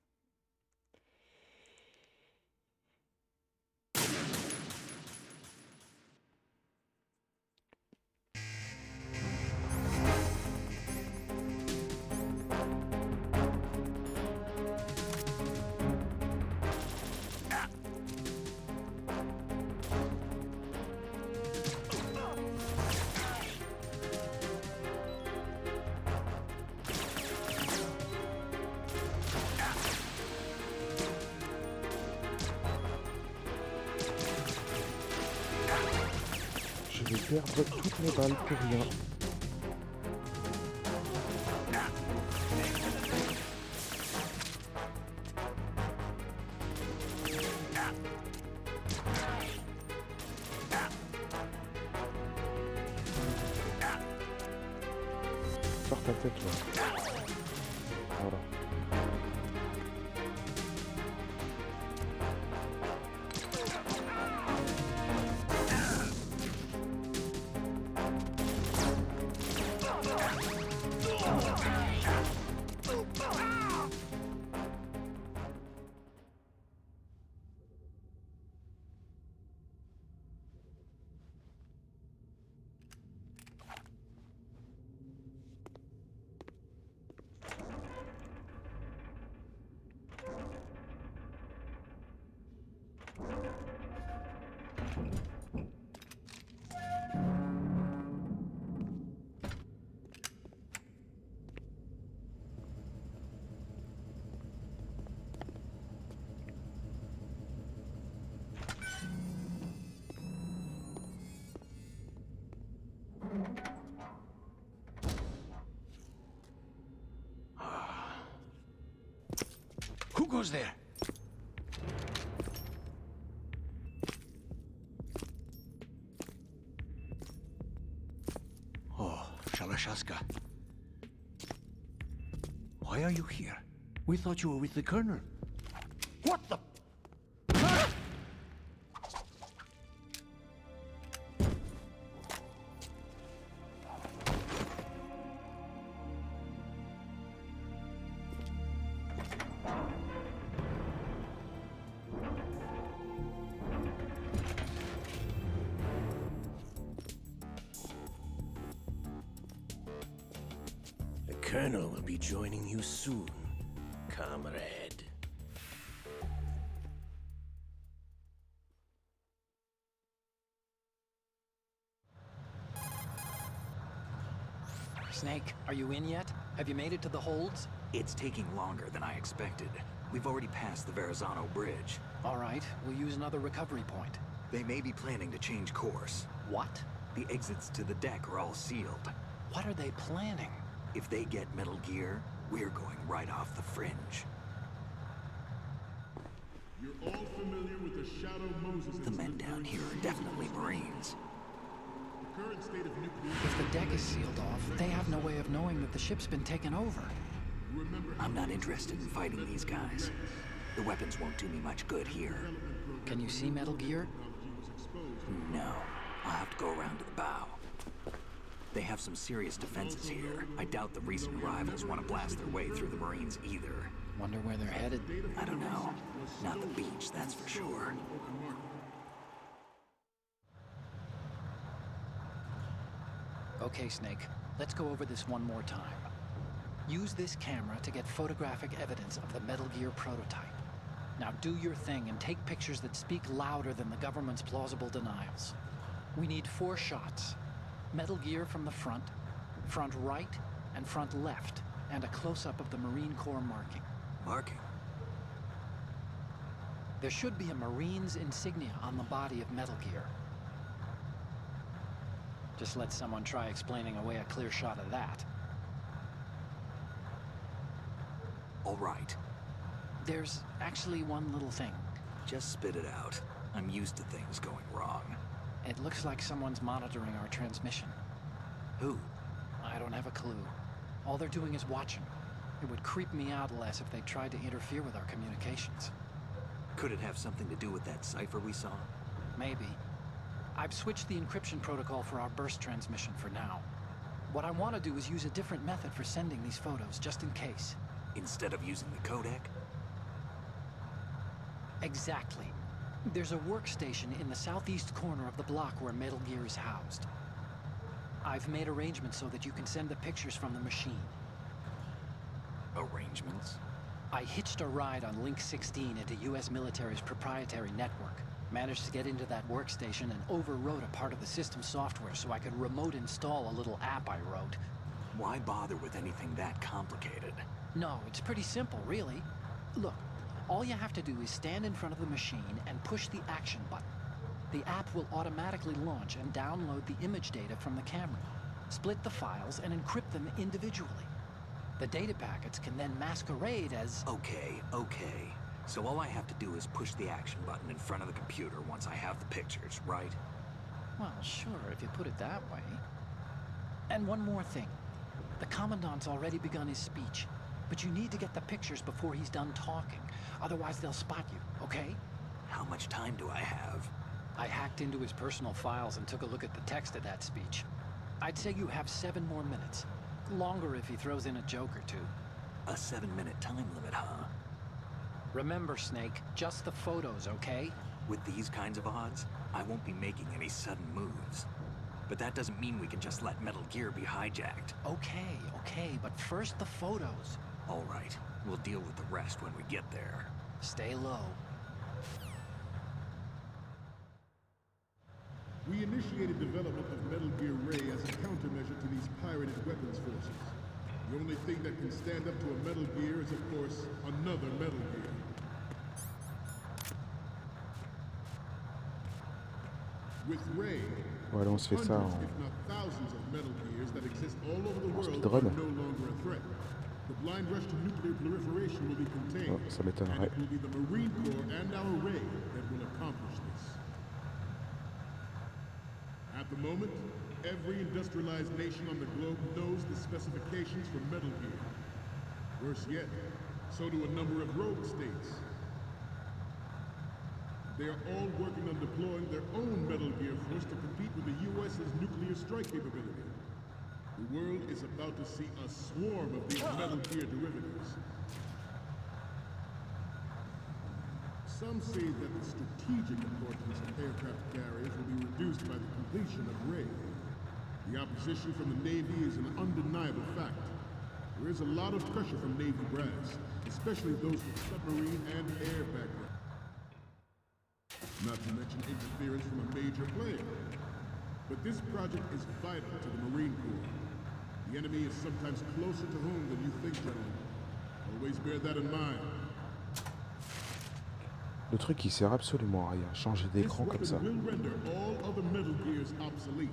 Je vais perdre toutes mes balles pour rien. Sors ta tête là. Voilà. Who goes there? Oh, Shalashaska. Why are you here? We thought you were with the Colonel. What the? The Colonel will be joining you soon, comrade. Snake, are you in yet? Have you made it to the holds? It's taking longer than I expected. We've already passed the Verrazano Bridge. All right, we'll use another recovery point. They may be planning to change course. What? The exits to the deck are all sealed. What are they planning? If they get Metal Gear, we're going right off the fringe. You're all familiar with the Shadow Moses The men down here are definitely Marines. The current state of nuclear... If the deck is sealed off, they have no way of knowing that the ship's been taken over. I'm not interested in fighting these guys. The weapons won't do me much good here. Can you see Metal Gear? No. I'll have to go around to the bow. They have some serious defenses here. I doubt the recent arrivals want to blast their way through the Marines either. Wonder where they're headed? I don't know. Not the beach, that's for sure. Okay, Snake. Let's go over this one more time. Use this camera to get photographic evidence of the Metal Gear prototype. Now do your thing and take pictures that speak louder than the government's plausible denials. We need 4 shots. Metal Gear from the front right, and front left, and a close-up of the Marine Corps marking. Marking? There should be a Marine's insignia on the body of Metal Gear. Just let someone try explaining away a clear shot of that. All right. There's actually one little thing. Just spit it out. I'm used to things going wrong. It looks like someone's monitoring our transmission. Who? I don't have a clue. All they're doing is watching. It would creep me out less if they tried to interfere with our communications. Could it have something to do with that cipher we saw? Maybe. I've switched the encryption protocol for our burst transmission for now. What I want to do is use a different method for sending these photos, just in case. Instead of using the codec? Exactly. There's a workstation in the southeast corner of the block where Metal Gear is housed. I've made arrangements so that you can send the pictures from the machine. Arrangements? I hitched a ride on Link 16 into US military's proprietary network. Managed to get into that workstation and overwrote a part of the system software so I could remote install a little app I wrote. Why bother with anything that complicated? No, it's pretty simple, really. Look, all you have to do is stand in front of the machine and push the action button. The app will automatically launch and download the image data from the camera, split the files, and encrypt them individually. The data packets can then masquerade as... Okay. So all I have to do is push the action button in front of the computer once I have the pictures, right? Well, sure, if you put it that way. And one more thing. The Commandant's already begun his speech, but you need to get the pictures before he's done talking. Otherwise, they'll spot you, okay? How much time do I have? I hacked into his personal files and took a look at the text of that speech. I'd say you have 7 more minutes. Longer if he throws in a joke or two. A 7-minute time limit, huh? Remember, Snake, just the photos, okay? With these kinds of odds, I won't be making any sudden moves. But that doesn't mean we can just let Metal Gear be hijacked. Okay, but first the photos. All right, we'll deal with the rest when we get there. Stay low. We initiated development of Metal Gear Ray as a countermeasure to these pirated weapons forces. The only thing that can stand up to a Metal Gear is, of course, another Metal Gear. With Ray, on se fait ça hundreds, en if not thousands of Metal Gears that exist all over the world are no longer a threat. The blind rush to nuclear proliferation will be contained, ça and m'étonnerait. it will be the Marine Corps and our Ray that will accomplish this. At the moment, every industrialized nation on the globe knows the specifications for Metal Gear. Worse yet, so do a number of rogue states. They are all working on deploying their own Metal Gear force to compete with the U.S.'s nuclear strike capability. The world is about to see a swarm of these Metal Gear derivatives. Some say that the strategic importance of aircraft carriers will be reduced by the completion of Ray. The opposition from the Navy is an undeniable fact. There is a lot of pressure from Navy brass, especially those with submarine and air background. Not to mention interference from a major player. But this project is vital to the Marine Corps. The enemy is sometimes closer to home than you think, gentlemen. Always bear that in mind. Le truc il sert absolument à rien, changer d'écran comme ça. This weapon will render all other Metal Gears obsolete.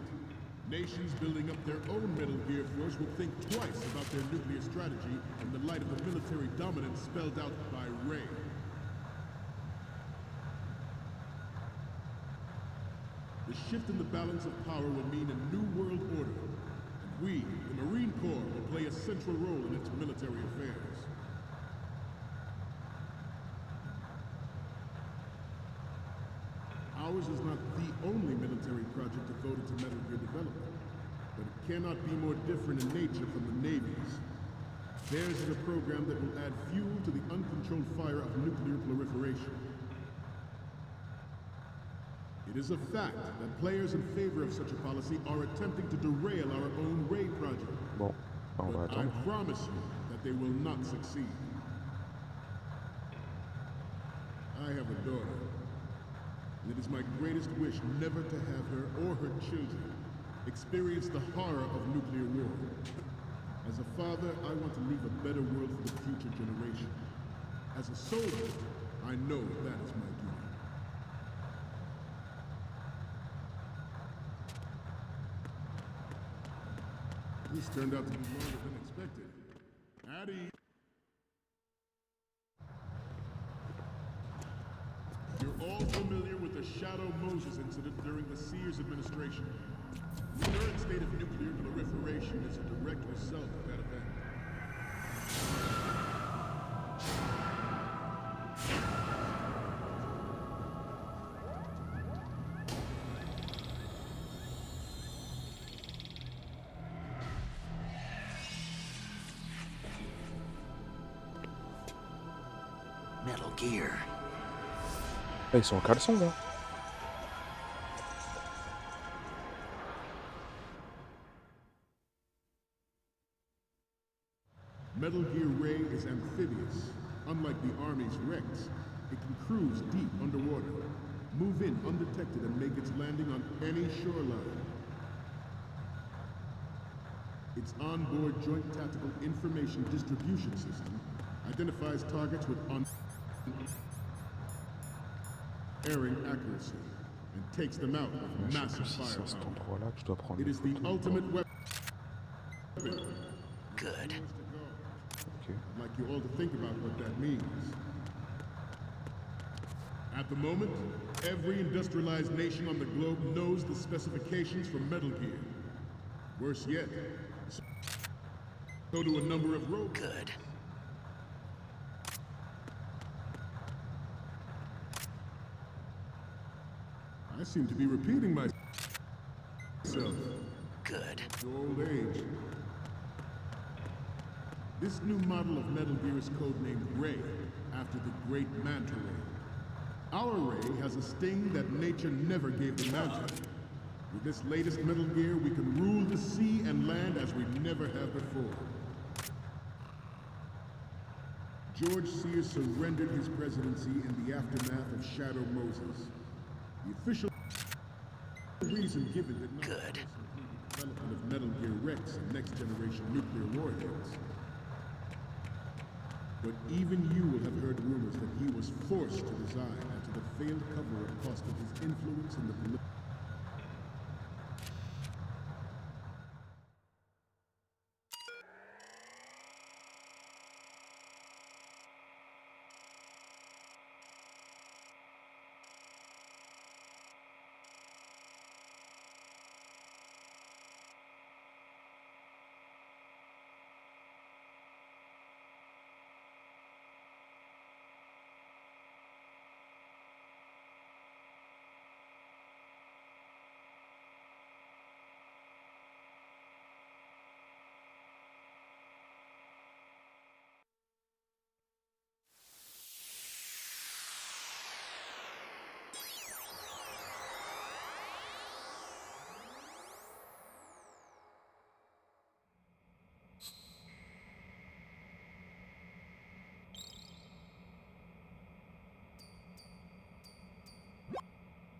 Nations building up their own Metal Gear force will think twice about their nuclear strategy in the light of the military dominance spelled out by Ray. The shift in the balance of power will mean a new world order, and we, the Marine Corps, will play a central role in its military affairs. Ours is not the only military project devoted to Metal Gear development, but it cannot be more different in nature from the Navy's. Theirs is a program that will add fuel to the uncontrolled fire of nuclear proliferation. It is a fact that players in favor of such a policy are attempting to derail our own Ray project. Bon, on va But I attendre. promise you that they will not succeed. I have a daughter, and it is my greatest wish never to have her or her children experience the horror of nuclear war. As a father, I want to leave a better world for the future generation. As a soldier, I know that is my duty. This turned out to be longer than expected. Addie! You're all familiar with the Shadow Moses incident during the Sears administration. The current state of nuclear proliferation is a direct result of that event. Metal Gear. Ah, ils sont en caleçon là. Metal Gear Ray is amphibious. Unlike the Army's Rex, it can cruise deep underwater, move in undetected and make its landing on any shoreline. Its onboard Joint Tactical Information Distribution System identifies targets with unerring accuracy and takes them out with Je sais massive plus si c'est à cet firepower. endroit-là que je dois prendre It une is the photo ou ultimate pas. weapon. Good. Ok. I'd like you all to think about what that means. At the moment, every industrialized nation on the globe knows the specifications for Metal Gear. Worse yet, so do a number of robots. Good. I seem to be repeating myself. Good. Old age. This new model of Metal Gear is codenamed Ray, after the great Manta Ray. Our Ray has a sting that nature never gave the Manta. With this latest Metal Gear, we can rule the sea and land as we never have before. George Sears surrendered his presidency in the aftermath of Shadow Moses. The official reason given did not Good. the development of Metal Gear Rex and next-generation nuclear warheads. But even you will have heard rumors that he was forced to resign after the failed cover-up cost of his influence in the political.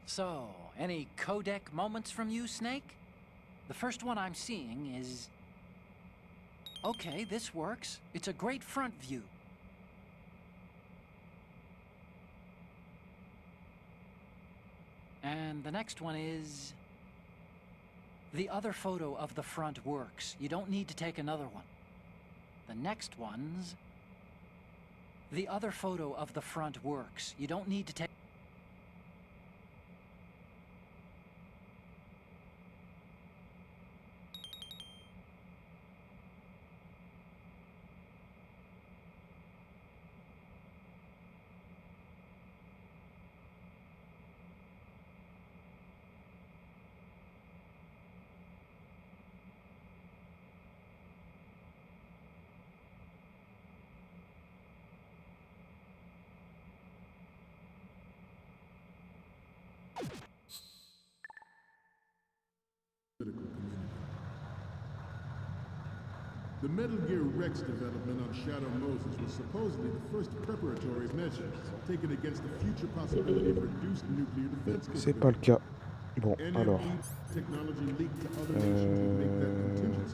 So, any codec moments from you, Snake? The first one I'm seeing is... Okay, this works. It's a great front view. And the next one is... The other photo of the front works. You don't need to take another one. The next one's... The other photo of the front works. You don't need to take... The Metal Gear Rex development on Shadow Moses was supposedly the first preparatory measures taken against the future possibility of reduced nuclear defense. C'est pas le cas. Bon, alors.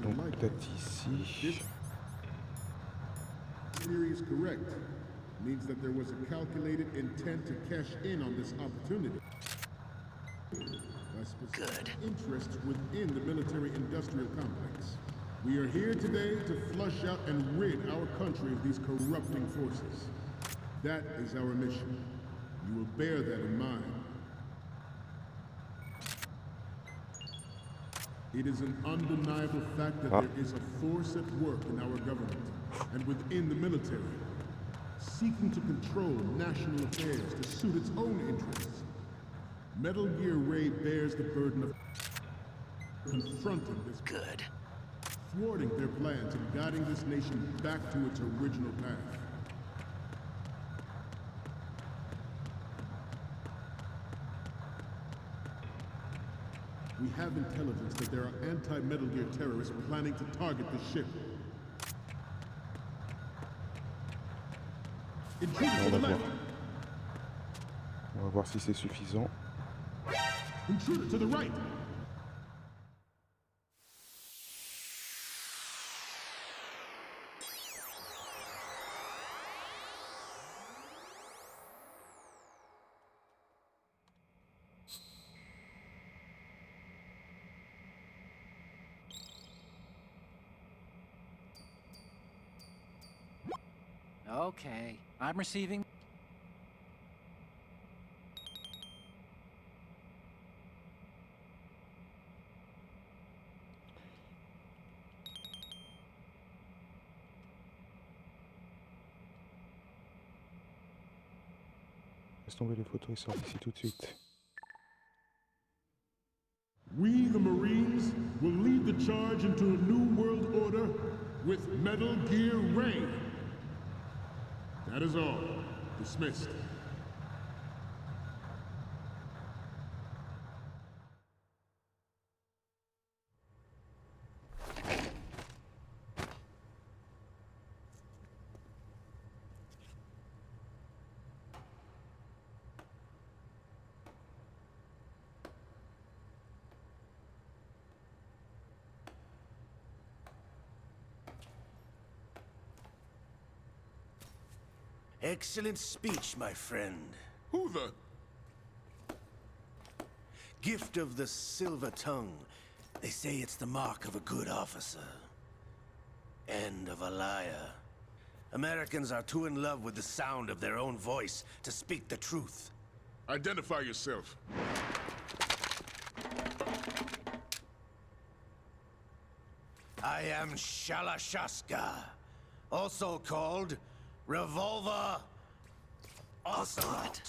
Donc peut-être ici. Theory is correct. Means that there was a calculated intent to cash in on this opportunity. By specific interests within the military-industrial complex. We are here today to flush out and rid our country of these corrupting forces. That is our mission. You will bear that in mind. It is an undeniable fact that there is a force at work in our government and within the military, seeking to control national affairs to suit its own interests. Metal Gear Ray bears the burden of confronting this. Good. Thwarting their plans and guiding this nation back to its original path. We have intelligence that there are anti-Metal Gear terrorists planning to target the ship. Intruder to the left. On va voir si c'est suffisant. Intruder to the right. Okay, I'm receiving. Laisse tomber les photos et sort d'ici tout de suite. We, the Marines, will lead the charge into a new world order with Metal Gear Ray. That is all. Dismissed. Excellent speech, my friend. Who the? Gift of the silver tongue. They say it's the mark of a good officer. And of a liar. Americans are too in love with the sound of their own voice to speak the truth. Identify yourself. I am Shalashaska, also called Revolver Ocelot.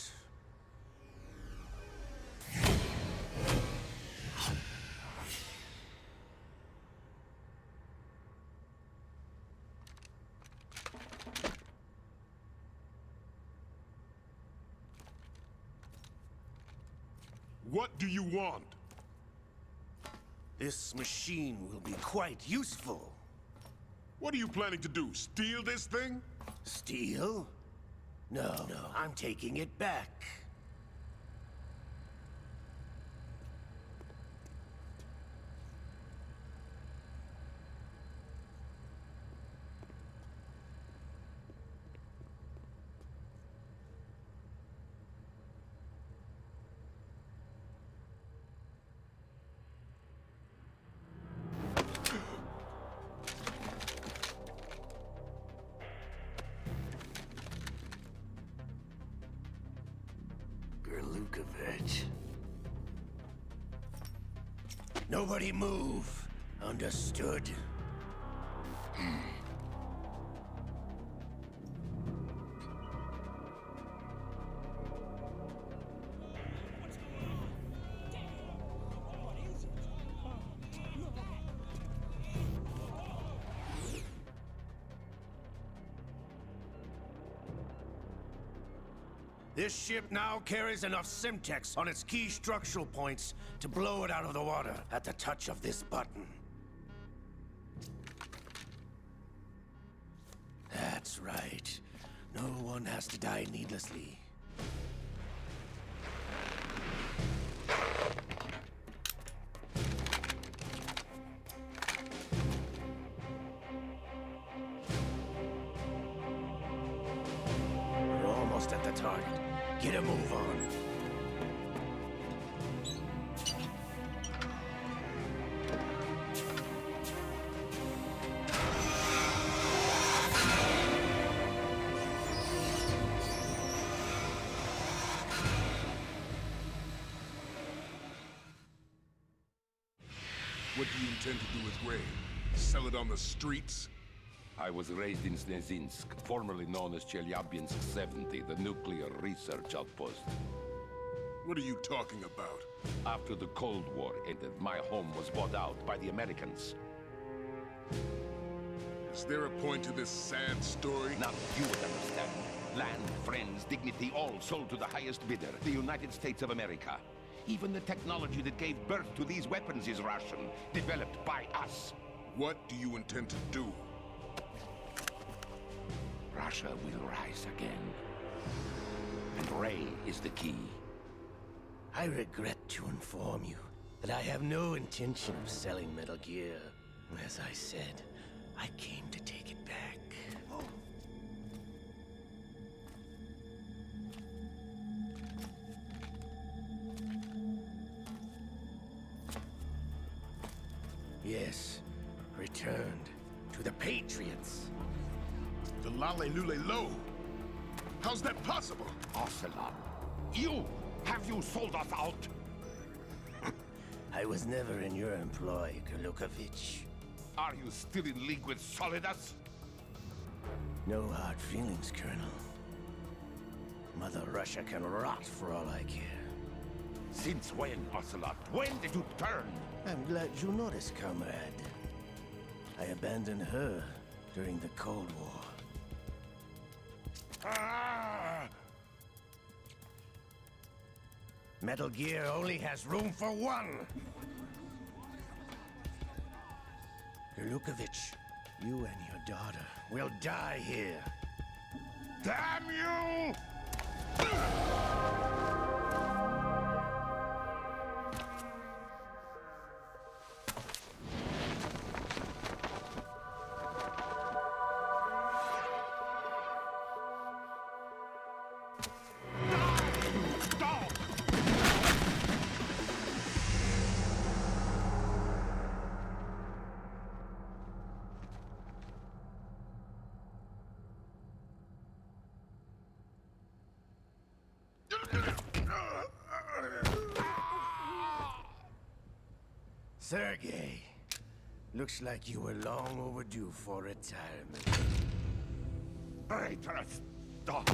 What do you want? This machine will be quite useful. What are you planning to do? Steal this thing? Steal? No, I'm taking it back. Nobody move. Understood? This ship now carries enough Simtex on its key structural points to blow it out of the water at the touch of this button. That's right. No one has to die needlessly. We're almost at the target. Get a move on. What do you intend to do with Ray? Sell it on the streets? I was raised in Snezinsk, formerly known as Chelyabinsk 70, the nuclear research outpost. What are you talking about? After the Cold War ended, my home was bought out by the Americans. Is there a point to this sad story? Now you would understand. Land, friends, dignity, all sold to the highest bidder, the United States of America. Even the technology that gave birth to these weapons is Russian, developed by us. What do you intend to do? Russia will rise again. And Ray is the key. I regret to inform you that I have no intention of selling Metal Gear. As I said, I came to take it back. Yes, returned to the Patriots. The Lale Lule Lo? How's that possible? Ocelot, have you sold us out? I was never in your employ, Kurlukovich. Are you still in league with Solidus? No hard feelings, Colonel. Mother Russia can rot for all I care. Since when, Ocelot? When did you turn? I'm glad you noticed, comrade. I abandoned her during the Cold War. Ah! Metal Gear only has room for one! Kurlukovich, you and your daughter will die here. Damn you! Sergei, looks like you were long overdue for retirement. Traitorous dog!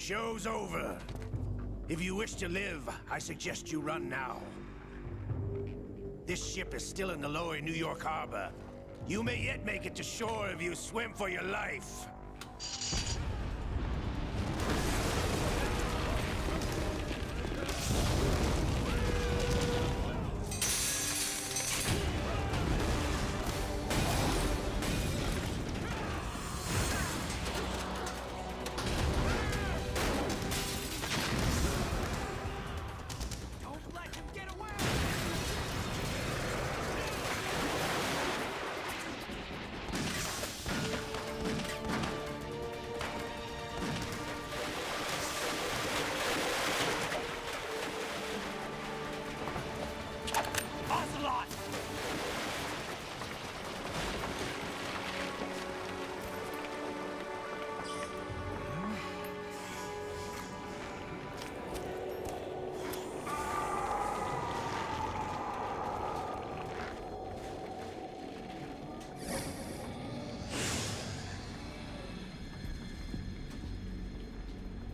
Show's over. If you wish to live, I suggest you run now. This ship is still in the lower New York harbor. You may yet make it to shore if you swim for your life.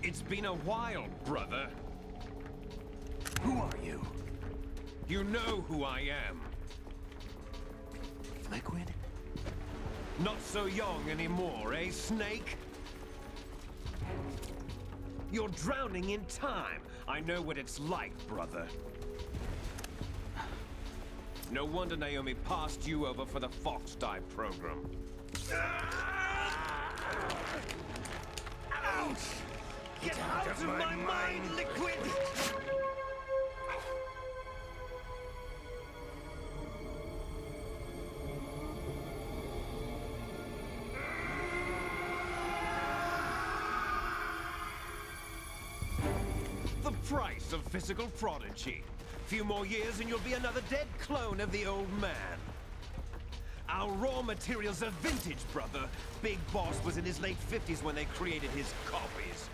It's been a while, brother. Who are you? You know who I am. Liquid? Not so young anymore, eh, Snake? You're drowning in time. I know what it's like, brother. No wonder Naomi passed you over for the Fox Dive program. Ouch! Get out of my mind, Liquid! The price of physical prodigy. Few more years and you'll be another dead clone of the old man. Our raw materials are vintage, brother. Big Boss was in his late 50s when they created his copies.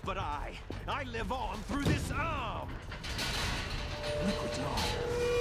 But I live on through this arm! Liquid's on.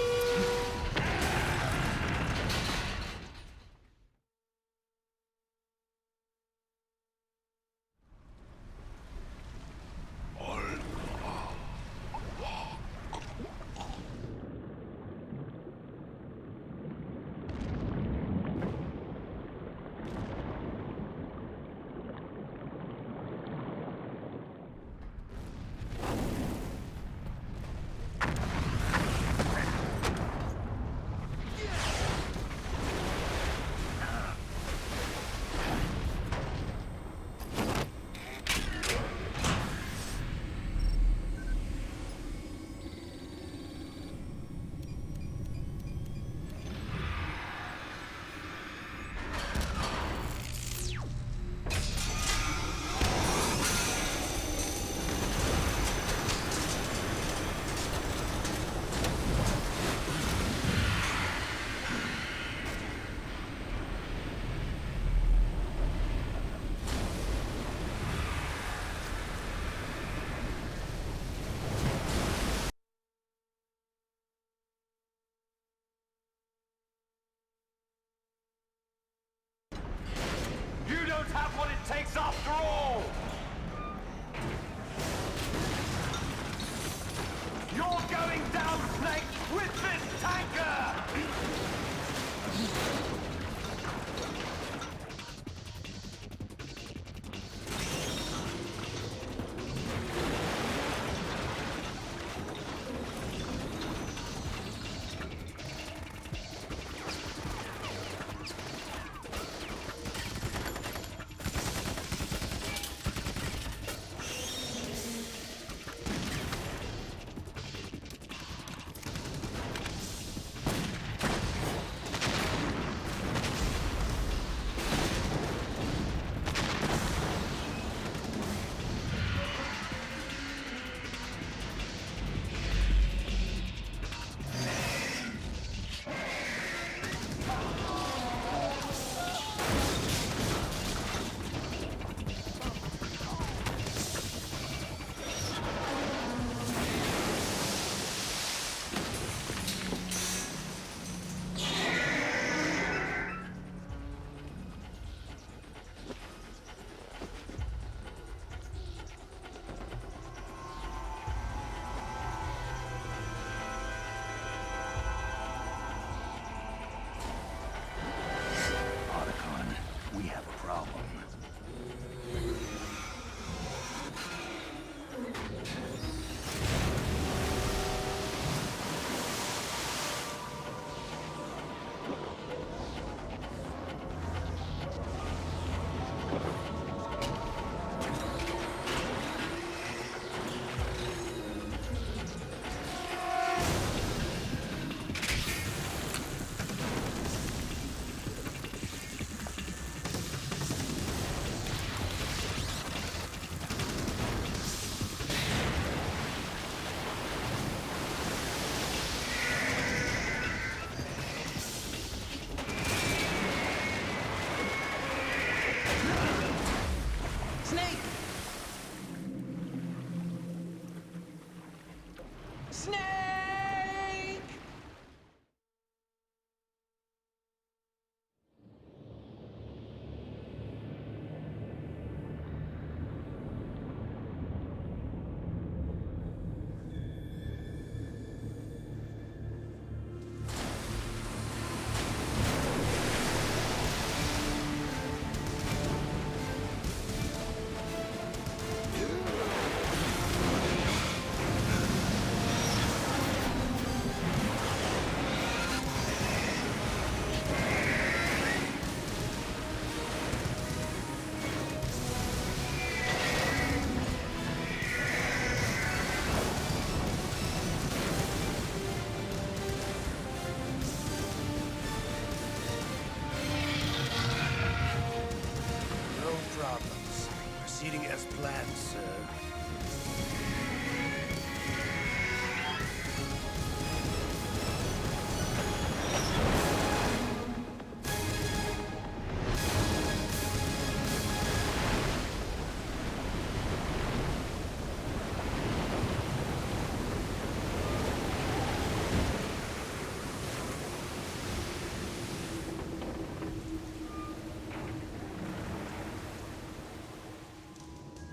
problems. Proceeding as planned, sir.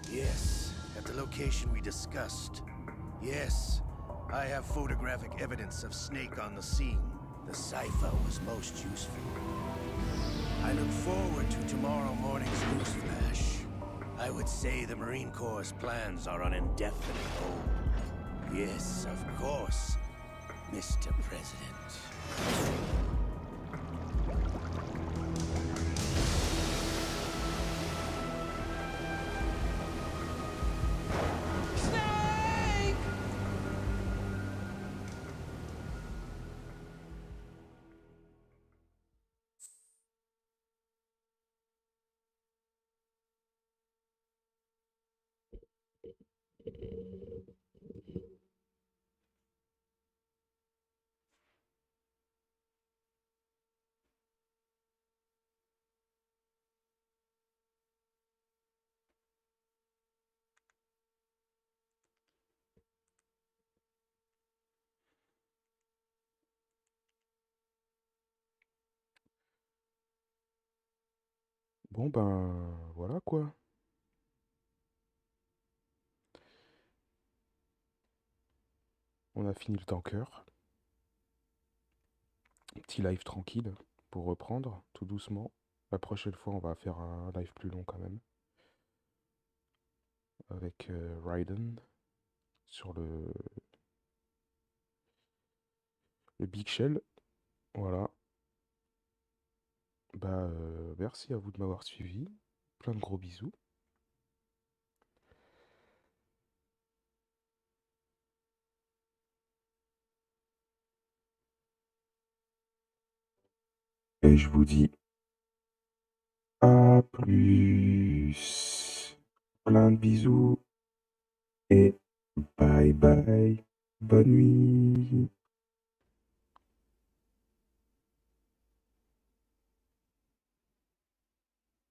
Yes, at the location we discussed. Yes, I have photographic evidence of Snake on the scene. The cipher was most useful. I look forward to tomorrow morning's news flash. I would say the Marine Corps' plans are on indefinite hold. Yes, of course, Mr. President. Bon ben voilà quoi. On a fini le tanker. Petit live tranquille pour reprendre tout doucement. La prochaine fois on va faire un live plus long quand même. Avec Raiden sur le Big Shell. Voilà. Bah merci à vous de m'avoir suivi. Plein de gros bisous. Et je vous dis à plus. Plein de bisous. Et bye bye. Bonne nuit.